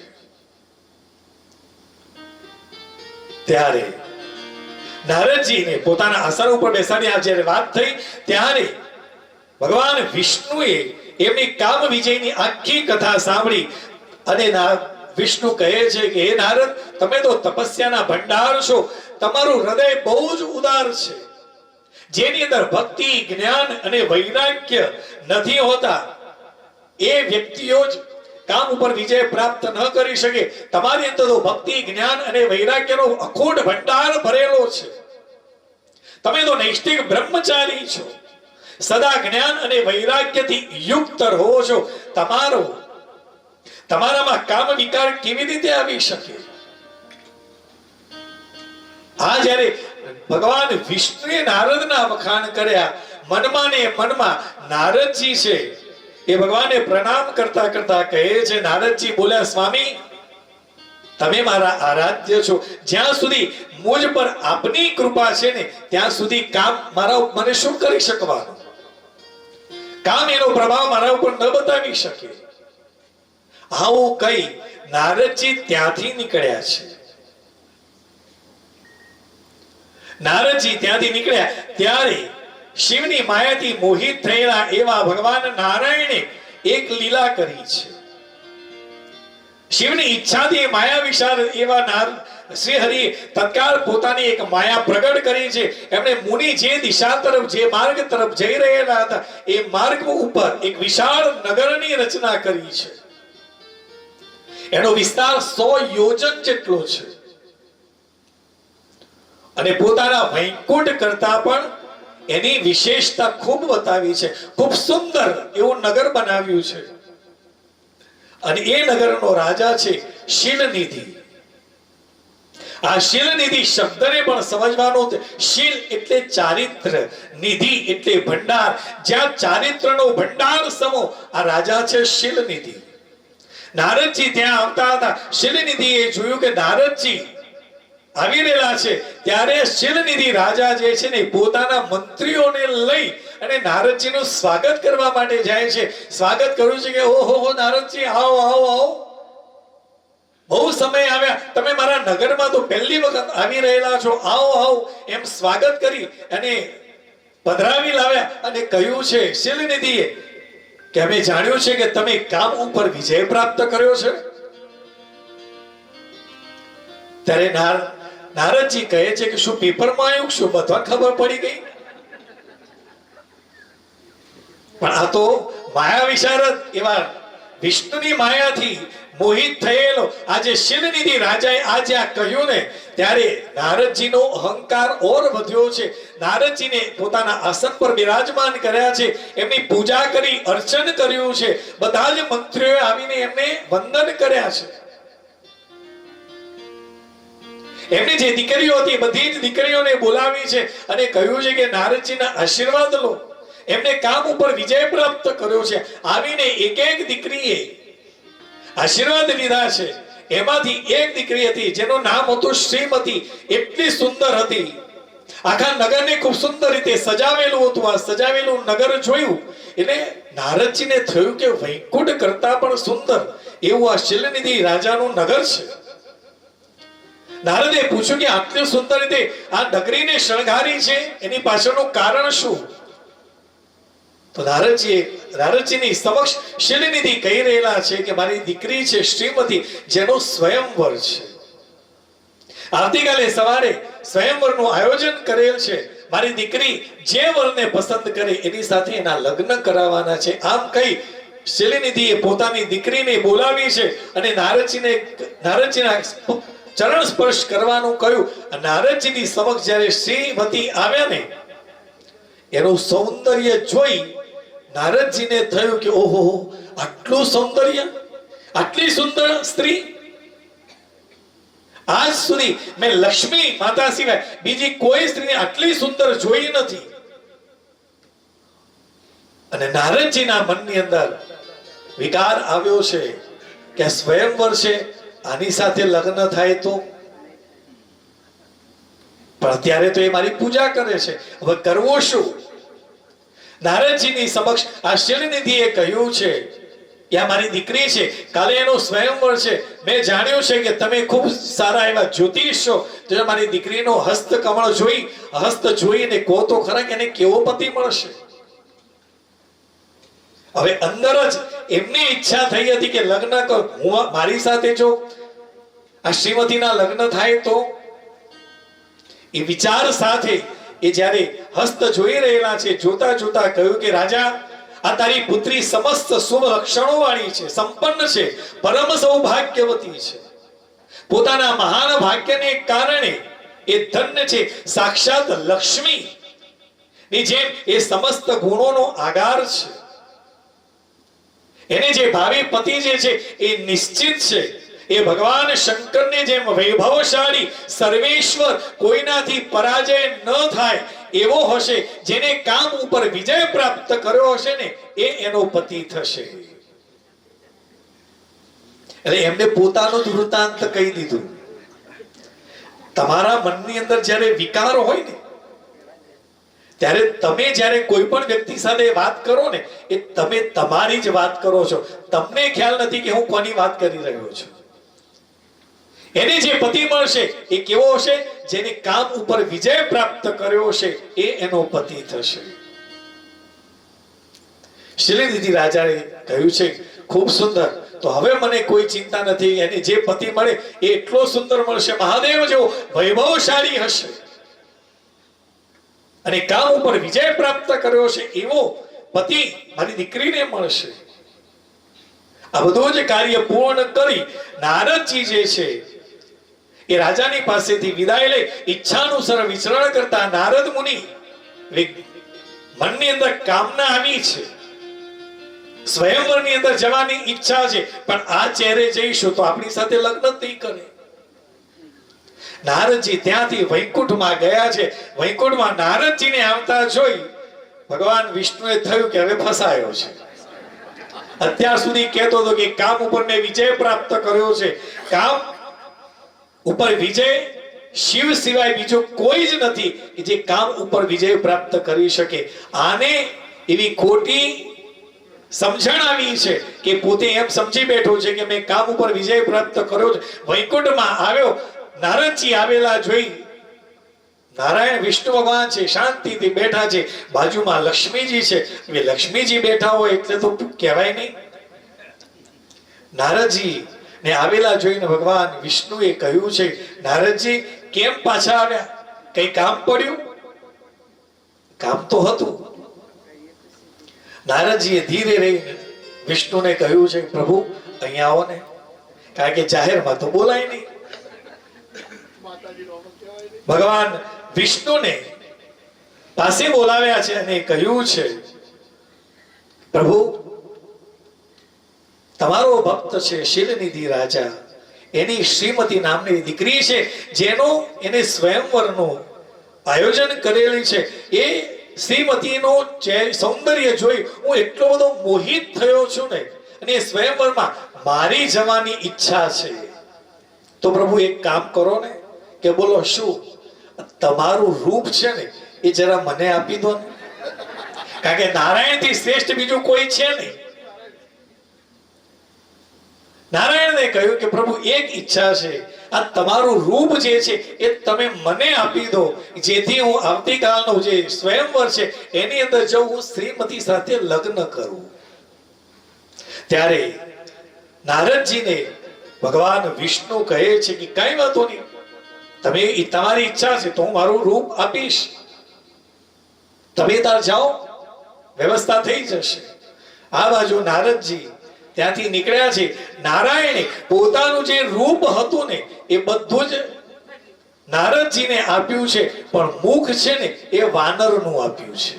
ત્યારે નારદજીને પોતાના આસન ઉપર બેસાડી જ્યારે વાત થઈ, ત્યારે ભગવાન વિષ્ણુએ એમની કામ વિજયની આખી કથા સાંભળી. અને વિષ્ણુ કહે છે કે હે નારદ, તમે તો તપસ્યાના ભંડાર છો. તમારું હૃદય બહુ જ ઉદાર છે, જેની અંદર ભક્તિ, જ્ઞાન અને વૈરાગ્ય નથી હોતા એ વ્યક્તિઓ જ કામ ઉપર વિજય પ્રાપ્ત ન કરી શકે. તમારી અંદર તો ભક્તિ, જ્ઞાન અને વૈરાગ્યનો અખૂટ ભંડાર ભરેલો છે. તમે તો નૈષ્ઠિક બ્રહ્મચારી છો, સદા જ્ઞાન અને વૈરાગ્યથી યુક્ત રહો છો. તમારામાં કામ વિકાર કેવી રીતે આવી શકે? આ જ્યારે ભગવાન વિષ્ણુએ નારદના વખાણ કર્યા, મનમાં ને મનમાં નારદજી છે એ ભગવાનને પ્રણામ કરતા કરતા કહે છે, નારદજી બોલ્યા, સ્વામી તમે મારા આરાધ્ય છો. જ્યાં સુધી મુજ પર આપની કૃપા છે ને ત્યાં સુધી કામ મારા મને શું કરી શકવાનું? કામ એનો પ્રભાવ મારા ઉપર ન બતાવી શકે. આવું કઈ નારદજી ત્યાંથી નીકળ્યા છે. નારદજી ત્યાંથી નીકળ્યા ત્યારે શિવની માયાથી મોહિત થયેલા એવા ભગવાન નારાયણે એક લીલા કરી છે. શિવની ઈચ્છાથી માયા વિશાળ એવા શ્રી હરિ તત્કાળ પોતાની એક માયા પ્રગટ કરી છે. એમણે મુનિ જે દિશા તરફ, જે માર્ગ તરફ જઈ રહેલા હતા એ માર્ગ ઉપર એક વિશાળ નગરની રચના કરી છે. એનો વિસ્તાર 100 યોજન જેટલો છે. અને પોતાના વૈકુંઠ કરતા પણ એની વિશેષતા ખૂબ બતાવી છે. ખૂબ સુંદર એવું નગર બનાવ્યું છે. અને એ નગરનો રાજા છે શીલનિધિ. આ શીલનિધિ શબ્દને પણ સમજવાનો, શીલ એટલે ચારિત્ર, નિધિ એટલે ભંડાર. જ્યાં ચારિત્રનો ભંડાર સમો આ રાજા છે શીલનિધિ. નારદજી ત્યાં આવતા હતા. શીલનિધિએ જોયું કે નારદજી આવી રહેલા છે, ત્યારે શીલનિધિ રાજા જે છે ને પોતાના મંત્રીઓને લઈ અને નારદજીનું સ્વાગત કરવા માટે જાય છે. સ્વાગત કર્યું છે કે ઓહો નારદજી, આવો આવો આવો, બહુ સમય આવ્યા, તમે મારા નગરમાં તો પહેલી વખત આવી રહેલા છો, આવો આવો એમ સ્વાગત કરી અને પધરાવી લાવ્યા. અને કહ્યું છે શીલનિધિએ કે અમે જાણ્યું છે કે તમે કામ ઉપર વિજય પ્રાપ્ત કર્યો છે. ત્યારે નારદજી કહે છે કે શું પેપરમાં આવ્યું? શું બધા ખબર પડી ગઈ? પણ આ તો માયા વિશારદ એવા વિષ્ણુની માયાથી મોહિત થયેલો આજે શીલનિધિ રાજાએ આજે આ કહ્યું ને, ત્યારે નારદજીનો અહંકાર ઓર વધ્યો છે. નારદજીને પોતાના આસન પર બિરાજમાન કર્યા છે, એમની પૂજા કરી, અર્ચન કર્યું છે. બધા જ મંત્રીઓએ આવીને એમને વંદન કર્યા છે. એમની જે દીકરીઓ હતી બધી જ દીકરીઓને બોલાવી છે અને કહ્યું છે કે નારદજીના આશીર્વાદ લો. એમને કામ ઉપર વિજય પ્રાપ્ત કર્યો છે. આવીને એક એક દીકરીએ આશીર્વાદ લીધા છે. એમાંથી એક દીકરી હતી જેનું નામ હતું શ્રીમતી. એટલી સુંદર હતી, આખા નગરને ખૂબ સુંદર રીતે સજાવેલું હતું. આ સજાવેલું નગર જોયું એટલે નારદજીને થયું કે વૈકુંઠ કરતા પણ સુંદર એવું આ શીલનિધિ રાજાનું નગર છે. નારદે પૂછ્યું કે આટલી સુંદર રીતે આ નગરીને શણગારી છે, એની પાછળનું કારણ શું? તો નારદજીની સમક્ષ શિલનિધિ કહી રહેલા છે કે મારી દીકરી છે શ્રીમતી, જેનો સ્વયંવર છે. આવતીકાલે સવારે સ્વયંવરનું આયોજન કરેલ છે. મારી દીકરી જે વરને પસંદ કરે એની સાથે એના લગ્ન કરાવવાના છે. આમ કહી શિલનિધિએ પોતાની દીકરીને બોલાવી છે અને નારદજીના ચરણ સ્પર્શ કરવાનું કહ્યું. નારદજીની સમક્ષ જ્યારે શ્રીમતી આવ્યા ને, એનું સૌંદર્ય જોઈ નારદજીને થયું કે ઓહો, આટલું સૌંદર્ય, આટલી સુંદર સ્ત્રી આજ સુધી મેં લક્ષ્મી માતા સિવાય બીજી કોઈ સ્ત્રીને આટલી સુંદર જોઈ નથી. અને નારદજીના મનની અંદર વિકાર આવ્યો છે કે સ્વયંવર છે, આની સાથે લગ્ન થાય તો. પણ અત્યારે તો એ મારી પૂજા કરે છે, હવે કરવો શું? નારદજીની સમક્ષ આ શિલનિધિએ કહ્યું છે કે આ મારી દીકરી છે, કાલે એનો સ્વયંવર છે. મેં જાણ્યું છે કે તમે ખૂબ સારા એવા જ્યોતિષ છો, તો મારી દીકરીનો હસ્તકમળ જોઈને કહો તો ખરા કે એને કેવો પતિ મળશે. હવે અંદર જ એમની ઈચ્છા થઈ હતી કે લગ્ન મારી સાથે જો આ શ્રીમતીના લગ્ન થાય તો. એ વિચાર સાથે એ જ્યારે હસ્ત જોઈ રહેલા છે, જોતા જોતા કહ્યું કે રાજા, આ તારી પુત્રી સમસ્ત શુભ લક્ષણો વાળી છે, સંપન્ન છે, પરમ સૌભાગ્યવતી છે. પોતાના મહાન ભાગ્યને કારણે એ ધન્ય છે, સાક્ષાત લક્ષ્મી ની જેમ એ સમસ્ત ગુણોનો આગાર છે. એને જે ભાવિ પતિ જે છે એ નિશ્ચિત છે. એ ભગવાન શંકરને જેમ વૈભવશાળી સર્વેશ્વર, કોઈનાથી પરાજય ન થાય એવો હશે, જેને કામ ઉપર વિજય પ્રાપ્ત કર્યો હશે ને એ એનો પતિ થશે. એટલે એમને પોતાનું વૃત્તાંત કહી દીધું. તમારા મનની અંદર જ્યારે વિકાર હોય ને, ત્યારે તમે જ્યારે કોઈ પણ વ્યક્તિ સાથે વાત કરો ને, એ તમે તમારી જ વાત કરો છો. તમને ખ્યાલ નથી કે હું કોની વાત કરી રહ્યો છું. એને જે પતિ મળશે એ કેવો હશે? જેને કામ ઉપર વિજય પ્રાપ્ત કર્યો હશે એ એનો પતિ થશે. શિલનિધિ રાજાએ કહ્યું છે ખૂબ સુંદર, તો હવે મને કોઈ ચિંતા નથી. એને જે પતિ મળે એ એટલો સુંદર મળશે, મહાદેવ જેવો વૈભવશાળી હશે અને કામ ઉપર વિજય પ્રાપ્ત કર્યો છે એવો પતિ મારી દીકરીને મળશે. આ બધું જ કાર્ય પૂર્ણ કરી નારદજી જે છે એ રાજાની પાસેથી વિદાય લઈ ઈચ્છાનુસાર વિચરણ કરતા નારદ મુનિ મનની અંદર કામના આવી છે, સ્વયંવરની અંદર જવાની ઈચ્છા છે, પણ આ ચહેરે જઈશું તો આપણી સાથે લગ્ન નહીં કરે. નારદજી ત્યાંથી વૈકુંઠમાં ગયા છે. વૈકુંઠમાં નારદજીને આવતા જોઈ ભગવાન વિષ્ણુએ થયું કે હવે ફસાયો છે. અત્યાર સુધી કહેતો હતો કે કામ ઉપર મેં વિજય પ્રાપ્ત કર્યો છે, કામ ઉપર વિજય શિવ સિવાય બીજો કોઈ જ નથી કે જે કામ ઉપર વિજય પ્રાપ્ત કરી શકે. આને એવી ખોટી સમજણ આવી છે કે પોતે એમ સમજી બેઠો છે કે મેં કામ ઉપર વિજય પ્રાપ્ત કર્યો છે. વૈકુંઠમાં આવ્યો, નારદજી આવેલા જોઈ નારાયણ વિષ્ણુ ભગવાન છે, શાંતિથી બેઠા છે. બાજુમાં લક્ષ્મીજી છે. હવે લક્ષ્મીજી બેઠા હોય એટલે તો કહેવાય નહીં. નારદજી ને આવેલા જોઈને ભગવાન વિષ્ણુએ કહ્યું છે, નારદજી કેમ પાછા આવ્યા? કઈ કામ પડ્યું? કામ તો હતું. નારદજીએ ધીરે રહીને વિષ્ણુને કહ્યું છે, પ્રભુ અહીંયા આવો ને, કારણ કે જાહેરમાં તો બોલાય નહીં. ભગવાન વિષ્ણુને પાસે બોલાવ્યા છે અને કહ્યું છે, પ્રભુ તમારો ભક્ત છે શિલનિધિ રાજા, એની શ્રીમતી નામની દીકરી છે, જેનો એને સ્વયંવરનું આયોજન કરેલી છે. એ શ્રીમતીનો સૌંદર્ય જોઈ હું એટલો બધો મોહિત થયો છું ને, અને સ્વયંવરમાં મારી જવાની ઈચ્છા છે. તો પ્રભુ એક કામ કરો ને, કે બોલો શું? તમારું રૂપ છે ને એ જરા મને આપી દો ને, કારણ કે નારાયણ થી શ્રેષ્ઠ બીજું કોઈ છે નહીં. નારાયણને કહ્યું કે પ્રભુ એક ઈચ્છા છે, આ તમારું રૂપ જે છે એ તમે મને આપી દો, જેથી હું આવતીકાલનો જે સ્વયંવર છે એની અંદર જઉં, હું શ્રીમતી સાથે લગ્ન કરું. ત્યારે નારદજીને ભગવાન વિષ્ણુ કહે છે કે કઈ વાતો નહીં, તમે તમારી ઈચ્છા છે તો હું મારું રૂપ આપીશ, તમે તાર જાઓ, વ્યવસ્થા થઈ જશે. આ બાજુ નારદજી ત્યાંથી નીકળ્યા છે. નારાયણે પોતાનું જે રૂપ હતું ને એ બધું જ નારદજીને આપ્યું છે, પણ મુખ છે ને એ વાનરનું આપ્યું છે.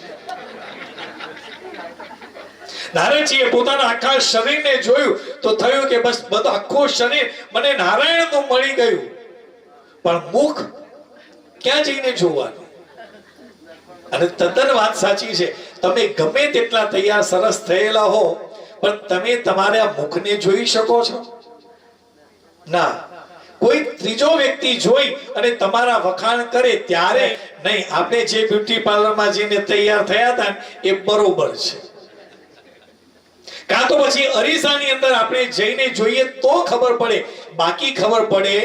નારદજીએ પોતાના આખા શરીરને જોયું તો થયું કે બસ બધું આખું શરીર મને નારાયણનું મળી ગયું, પણ મુખ ક્યાં જઈને જોવાનું? અને તદ્દન વાત સાચી છે, તમે ગમે તેટલા તૈયાર સરસ થયેલા હો, પણ તમે તમારા મુખને જોઈ શકો છો? ના. કોઈ ત્રીજો વ્યક્તિ જોઈ અને તમારા વખાણ કરે ત્યારે નહીં. આપણે જે બ્યુટી પાર્લરમાં જઈને તૈયાર થયા હતા એ બરોબર છે, કાં તો પછી અરીસાની અંદર આપણે જઈને જોઈએ તો ખબર પડે, બાકી ખબર પડે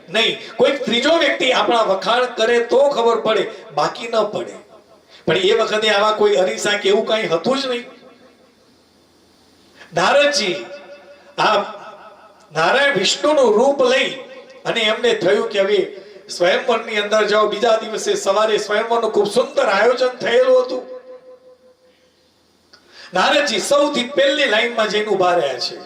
નહીં. કોઈ ત્રીજો વ્યક્તિ આપણા વખાણ કરે તો ખબર પડે, બાકી ન પડે. પણ એ વખતે આવા કોઈ અરીસા કે એવું કઈ હતું જ નહીં. નારદજી આ નારાયણ વિષ્ણુનું રૂપ લઈ અને એમને થયું કે હવે સ્વયંવરની અંદર જાઓ. બીજા દિવસે સવારે સ્વયંવરનું ખૂબ સુંદર આયોજન થયેલું હતું. નારદજી સૌથી પહેલી લાઈનમાં જઈને ઉભા રહ્યા છે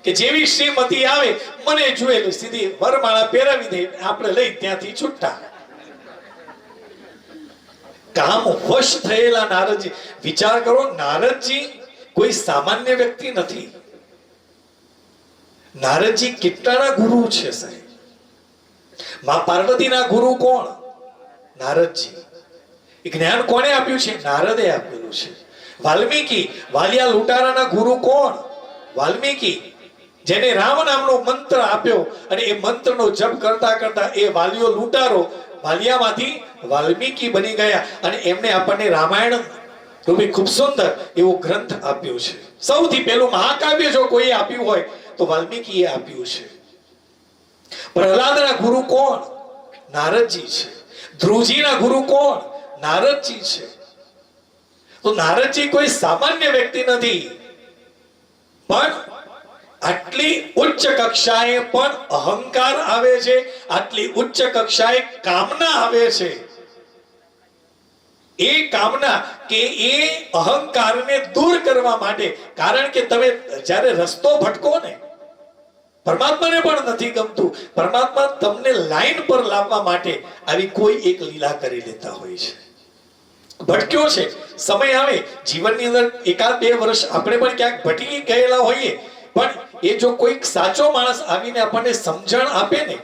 કે જેવી શ્રીમતી આવે મને જોયેલી સીધી વરમાળા પહેરાવી દે, આપણે લઈ ત્યાંથી છૂટા. કામ વશ થયેલા નારદજી, વિચાર કરો, નારદજી કોઈ સામાન્ય વ્યક્તિ નથી. નારદજી કેટલાના ગુરુ છે સાહેબ? માં પાર્વતીના ગુરુ કોણ? નારદજી. જ્ઞાન કોણે આપ્યું છે? નારદે આપેલું છે. વાલ્મીકી, વાલિયા લૂંટારાના ગુરુ કોણ? વાલ્મીકી. જેને રામ નામનો મંત્ર આપ્યો અને એ મંત્રનો જપ કરતા કરતા એ વાલિયો લૂંટારો વાલિયામાંથી વાલ્મીકી બની ગયા અને એમને આપણને રામાયણ રૂપી ખૂબ સુંદર એવો ગ્રંથ આપ્યો છે. સૌથી પહેલું મહાકાવ્ય જો કોઈ આપ્યું હોય તો વાલ્મીકીએ આપ્યું છે. પ્રહલાદના ગુરુ કોણ? નારદજી છે. ધ્રુવજીના ગુરુ કોણ? નારદજી છે. તો નારદજી કોઈ સામાન્ય વ્યક્તિ નથી, પણ આટલી ઉચ્ચ કક્ષાએ પણ અહંકાર આવે છે, આટલી ઉચ્ચ કક્ષાએ કામના આવે છે. એ કામના કે એ અહંકારને દૂર કરવા માટે, કારણ કે તમે જ્યારે રસ્તો ભટકો ને, પરમાત્માને પણ નથી ગમતું, પરમાત્મા તમને લાઈન પર લાવવા માટે આવી કોઈ એક લીલા કરી લેતા હોય છે. ભટક્યો છે, સમય આવે જીવનની અંદર એકાદ બે વર્ષ આપણે પણ ક્યાંક ભટકી ગયેલા હોઈએ, પણ એ જો કોઈક સાચો માણસ આવીને આપણને સમજણ આપે ને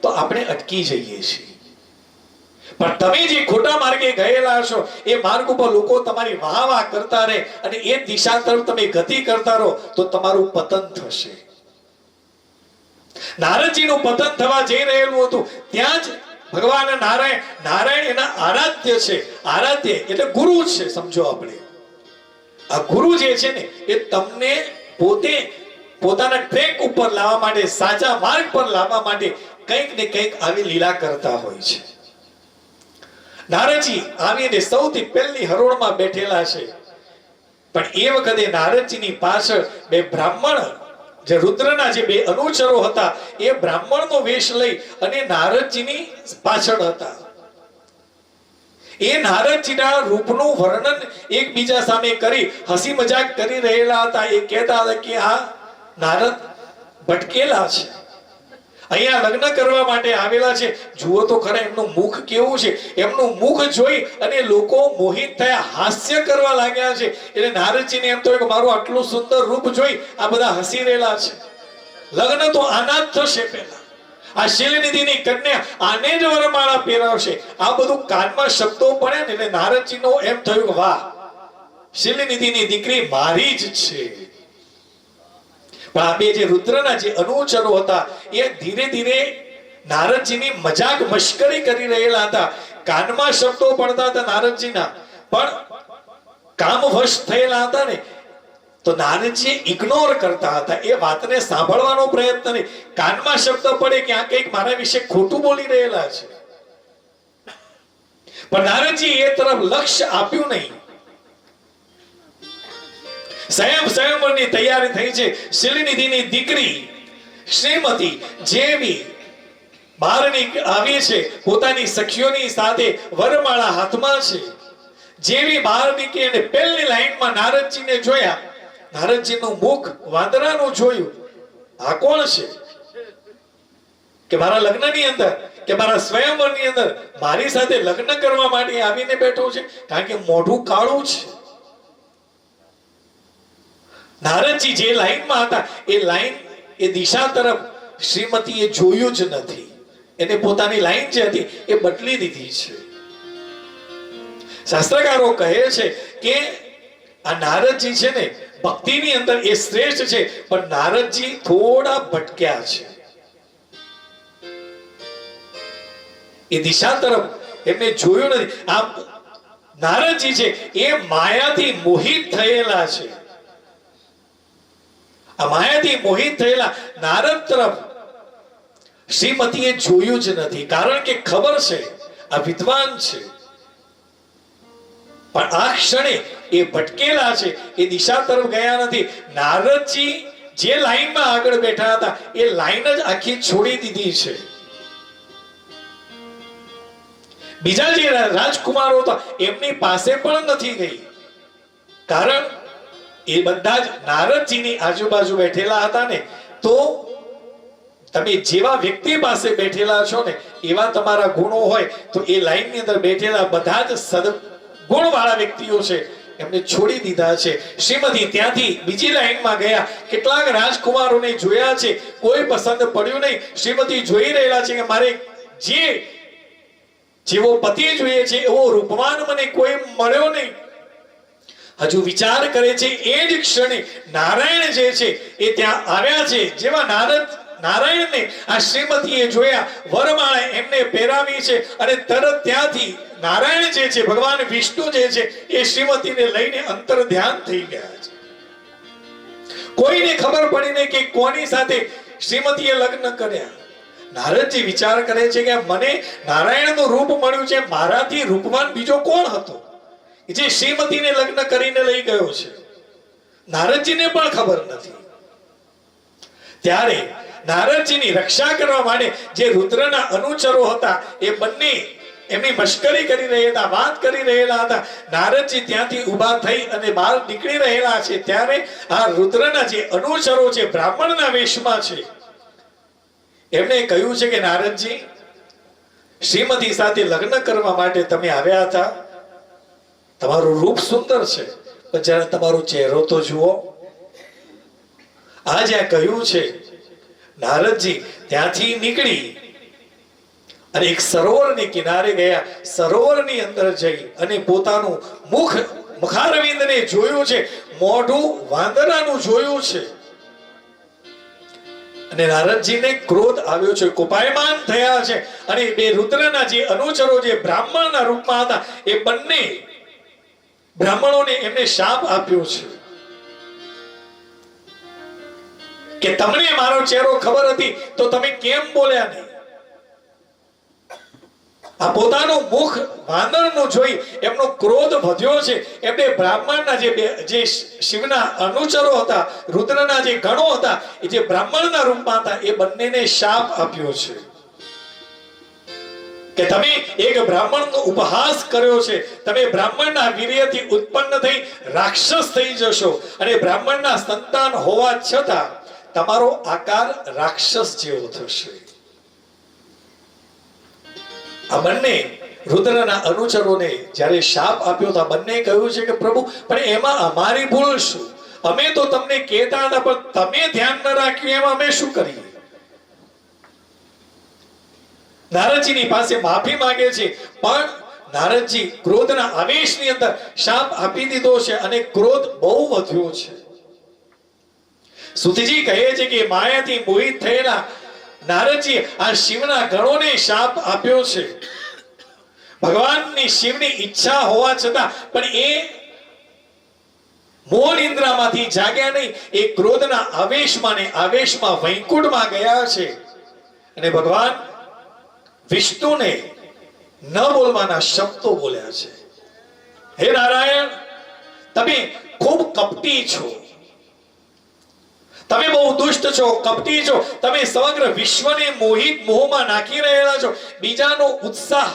તો આપણે અટકી જઈએ છીએ. પણ તમે જે ખોટા માર્ગે ગયેલા હશો એ માર્ગ ઉપર લોકો તમારી વાહ વાહ કરતા રહે અને એ દિશા તરફ તમે ગતિ કરતા રહો તો તમારું પતન થશે. નારદજીનું પતન થવા જઈ રહેલું હતું ત્યાં જ ભગવાન નારાયણ એના આરાધ્ય છે. આરાધ્ય એટલે ગુરુ છે, સમજો આપણે. આ ગુરુ જે છે ને એ તમને પોતે પોતાના ટ્રેક ઉપર લાવવા માટે, સાચા માર્ગ પર લાવવા માટે કંઈક ને કંઈક આવી લીલા કરતા હોય છે. નારદજી આવીને સૌથી પહેલી હરોળમાં બેઠેલા છે, પણ એ વખતે નારદજીની પાછળ બે બ્રાહ્મણ, જે રુદ્રના જે બે અનુચરો હતા, એ બ્રાહ્મણનો વેશ લઈ અને નારદજીની પાછળ હતા. એ નારદજીના રૂપનું વર્ણન એકબીજા સામે કરી હસી મજાક કરી રહેલા હતા. એ કહેતા હતા કે આ નારદ ભટકેલા છે, અહીંયા લગ્ન કરવા માટે આવેલા છે. જુઓ તો ખરા એમનું મુખ કેવું છે. એમનું મુખ જોઈ અને લોકો મોહિત થયા, હાસ્ય કરવા લાગ્યા છે. એટલે નારદજીને એમ થયું કે મારું આટલું સુંદર રૂપ જોઈ આ બધા હસી રહેલા છે, લગ્ન તો આના જ થશે. પહેલા આ શિલનિધિની કન્યા આને જ વરમાળા પહેરાવશે. આ બધું કાનમાં શબ્દો પડે ને એટલે નારદજીનો એમ થયું કે વાહ, શિલનિધિની દીકરી મારી જ છે. પણ આ બે જે રુદ્રના જે અનુચરો હતા એ ધીરે ધીરે નારદજીની મજાક મશ્કરી કરી રહેલા હતા. કાનમાં શબ્દો પડતા હતા નારદજીના, પણ કામવશ થયેલા હતા ને તો નારદજી ઇગ્નોર કરતા હતા, એ વાતને સાંભળવાનો પ્રયત્ન નહીં. કાનમાં શબ્દ પડે કે આ કંઈક મારા વિશે ખોટું બોલી રહેલા છે, પણ નારદજી એ તરફ લક્ષ્ય આપ્યું નહીં. સ્વયંવરની તૈયારી થઈ છે. શિલનિધિની દીકરી શ્રીમતી જેવી બહાર આવી છે, પોતાની સખીઓની સાથે વરમાળા હાથમાં છે. જેવી બહાર નીકળી અને પહેલી લાઈનમાં નારદજીને જોયા, નારદજીનું મુખ વાંદરાનું જોયું. આ કોણ છે કે મારા લગ્નની અંદર કે મારા સ્વયંવરની અંદર મારી સાથે લગ્ન કરવા માટે આવીને બેઠો છે? કારણ કે મોઢું કાળું છે. નારદજી જે લાઈનમાં હતા એ લાઈન, એ દિશા તરફ શ્રીમતીએ જોયું જ નથી. એને પોતાની લાઈન જે હતી એ બદલી દીધી છે. શાસ્ત્રકારો કહે છે કે આ નારદજી છે ને, ભક્તિની અંદર એ શ્રેષ્ઠ છે, પણ નારદજી થોડા ભટક્યા છે. એ દિશા તરફ એમને જોયું નથી. આ નારદજી છે એ માયાથી મોહિત થયેલા છે. આ માયાથી મોહિત થયેલા નારદ તરફ શ્રીમતીએ જોયું જ નથી. કારણ કે ખબર છે આ વિદ્વાન છે, પણ આ ક્ષણે એ ભટકેલા છે, એ દિશા તરફ ગયા નથી. નારદજી જે લાઈનમાં આગળ બેઠા હતા એ લાઈન જ આખી છોડી દીધી છે. બીજા જે રાજકુમારો હતા એમની પાસે પણ નથી ગઈ, કારણ એ બધા જ નારદજીની આજુબાજુ બેઠેલા હતા ને. તો તમે જેવા વ્યક્તિ પાસે બેઠેલા છો ને, એવા તમારા ગુણો હોય તો એ લાઈનની અંદર બેઠેલા બધા જ સદગુણવાળા વ્યક્તિઓ છે, એમને છોડી દીધા છે. શ્રીમતી ત્યાંથી બીજી લાઈનમાં ગયા. કેટલાક રાજકુમારોને જોયા છે, કોઈ પસંદ પડ્યું નહીં. શ્રીમતી જોઈ રહેલા છે કે મારે જેવો પતિ જોઈએ છે એવો રૂપવાન મને કોઈ મળ્યો નહીં. હજુ વિચાર કરે છે. એ જ ક્ષણે નારાયણ જે છે એ ત્યાં આવ્યા છે. જેવા નારાયણને આ શ્રીમતીએ જોયા, વરમાળા એમને પહેરાવી છે, અને તરત ત્યાંથી નારાયણ જે છે, ભગવાન વિષ્ણુ જે છે, એ શ્રીમતીને લઈને અંતર ધ્યાન થઈ ગયા છે. કોઈને ખબર પડી નહીં કે કોની સાથે શ્રીમતીએ લગ્ન કર્યા. નારદજી વિચાર કરે છે કે મને નારાયણનું રૂપ મળ્યું છે, મારાથી રૂપવાન બીજો કોણ હતો જે શ્રીમતીને લગ્ન કરીને લઈ ગયો છે? નારદજીને પણ ખબર નથી. ત્યારે નારદજીની રક્ષા કરવા માટે જે રુદ્રના અનુચરો હતા એ બંને એમની મશ્કરી કરી રહ્યા હતા, વાત કરી રહેલા હતા. નારદજી ત્યાંથી ઊભા થઈ અને બહાર નીકળી રહેલા છે. ત્યારે આ રુદ્રના જે અનુચરો છે, બ્રાહ્મણના વેશમાં છે, એમણે કહ્યું છે કે નારદજી, શ્રીમતી સાથે લગ્ન કરવા માટે તમે આવ્યા હતા. તમારું રૂપ સુંદર છે, પણ જરા તમારો ચહેરો તો જુઓ. આ જ્યાં કહ્યું છે, નારદજી ત્યાંથી નીકળી અને એક સરોવરની કિનારે ગયા. સરોવરની અંદર જઈ અને પોતાનું મુખારવિંદને જોયું છે, મોઢું વાંદરાનું જોયું છે. અને નારદજીને ક્રોધ આવ્યો છે, કોપાયમાન થયા છે. અને બે રુદ્રના જે અનુચરો જે બ્રાહ્મણના રૂપમાં હતા એ બંને બ્રાહ્મણોને એમને શાપ આપ્યો છે કે તમને મારો ચહેરો ખબર હતી તો તમે કેમ બોલ્યા નહીં? આ પોતાનું મુખ વાંદરનું જોઈ એમનો ક્રોધ વધ્યો છે. એમને બ્રાહ્મણના જે શિવના અનુચરો હતા, રુદ્રના જે ગણો હતા, એ જે બ્રાહ્મણના રૂપમાં હતા, એ બંનેને શાપ આપ્યો છે કે તમે એક બ્રાહ્મણનો ઉપહાસ કર્યો છે, તમે બ્રાહ્મણના વીર્યથી ઉત્પન્ન થઈ રાક્ષસ થઈ જશો, અને બ્રાહ્મણના સંતાન હોવા છતાં તમારો આકાર રાક્ષસ જેવો થશે. આ બંને રુદ્રના અનુચરોને જ્યારે શાપ આપ્યો તો બંને કહ્યું છે કે પ્રભુ, પણ એમાં અમારી ભૂલ શું? અમે તો તમને કહેતા હતા, પણ તમે ધ્યાન ન રાખ્યું, એમાં અમે શું કરીએ? નારદજીની પાસે માફી માંગે છે, પણ નારદજી ક્રોધના આવેશની અંદર શાપ આપી દીધો છે અને ક્રોધ બહુ વધ્યો છે. સુતજી કહે છે કે માયાથી મોહિત થયેલા નારદજી આ શિવના ગણોને શાપ આપ્યો છે. ભગવાનની શિવની ઈચ્છા હોવા છતાં પણ એ મોહ નિંદ્રામાંથી જાગ્યા નહીં, એ ક્રોધના આવેશમાં ને આવેશમાં વૈકુંઠમાં ગયા છે અને ભગવાન વિષ્ણુને ન બોલવાના શબ્દો બોલ્યા છે. હે નારાયણ, તમે ખૂબ કપટી છો, તમે બહુ દુષ્ટ છો, કપટી છો, તમે સમગ્ર વિશ્વને મોહિત મોહમાં નાખી રહેલા છો. બીજાનો ઉત્સાહ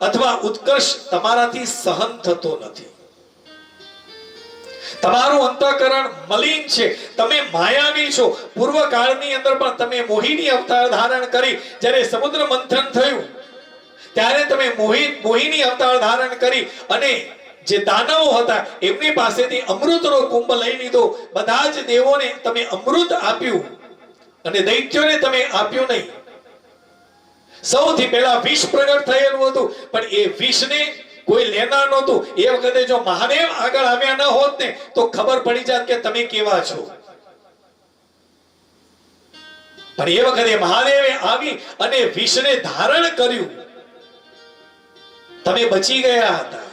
અથવા ઉત્કર્ષ તમારાથી સહન થતો નથી. તમારું અંતઃકરણ મલિન છે, તમે માયાવી છો. પૂર્વકાળની અંદર પણ તમે મોહિની અવતાર ધારણ કરી. જ્યારે સમુદ્ર મંથન થયું ત્યારે તમે મોહિની અવતાર ધારણ કરી અને જે દાનવો હતા એમની પાસેથી અમૃતનો કુંભ લઈ લીધો. બધા જ દેવોને તમે અમૃત આપ્યું અને દૈત્યોને તમે આપ્યું નહીં. સૌથી પહેલા વિષ પ્રગટ થયેલું હતું, પણ એ વિષને કોઈ લેનાર નહોતું. એ વખતે જો મહાદેવ આગળ આવ્યા ન હોત ને તો ખબર પડી જાત કે તમે કેવા છો. પણ એ વખતે મહાદેવે આવી અને વિષને ધારણ કર્યું, તમે બચી ગયા હતા.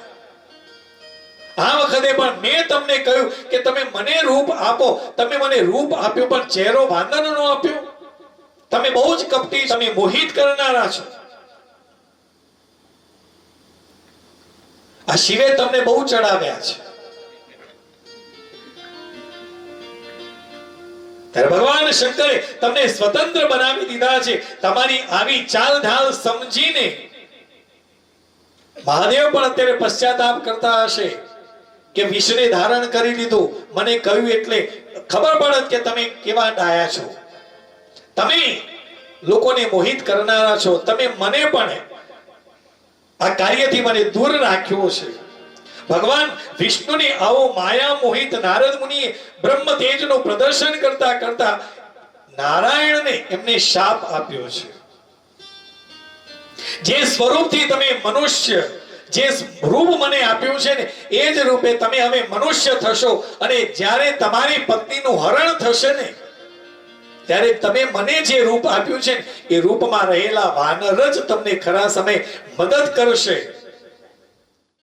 આ વખતે પણ મેં તમને કહ્યું કે તમે મને રૂપ આપો. તમે મને રૂપ આપ્યું પણ ચહેરો વાંદરનો આપ્યો. તમે બહુ જ કપટી, તમે મોહિત કરનારા છો. આ શિવે તમને બહુ ચડાવ્યા છે. ત્યારે ભગવાન શંકરે તમને સ્વતંત્ર બનાવી દીધા છે. તમારી આવી ચાલ ઢાલ સમજીને મહાદેવ પણ અત્યારે પશ્ચાતાપ કરતા હશે કે વિષને ધારણ કરી લીધું. મને કહ્યું એટલે ખબર પડત કે તમે કેવા ડાયા છો. તમે લોકોને મોહિત કરનારા છો. તમે મને પણ આ કાર્યથી મને દૂર રાખ્યો છે. ભગવાન વિષ્ણુની આવો માયા મોહિત નારદ મુનિએ બ્રહ્મ તેજનું પ્રદર્શન કરતા કરતા નારાયણને એમને શાપ આપ્યો છે. જે સ્વરૂપથી તમે મનુષ્ય, જે રૂપ મને આપ્યું છે ને એ જ રૂપે તમે હવે મનુષ્ય થશો. અને જ્યારે તમારી પત્નીનું હરણ થશે ને ત્યારે તમે મને જે રૂપ આપ્યું છે એ રૂપમાં રહેલા વાનર જ તમને ખરા સમય મદદ કરશે.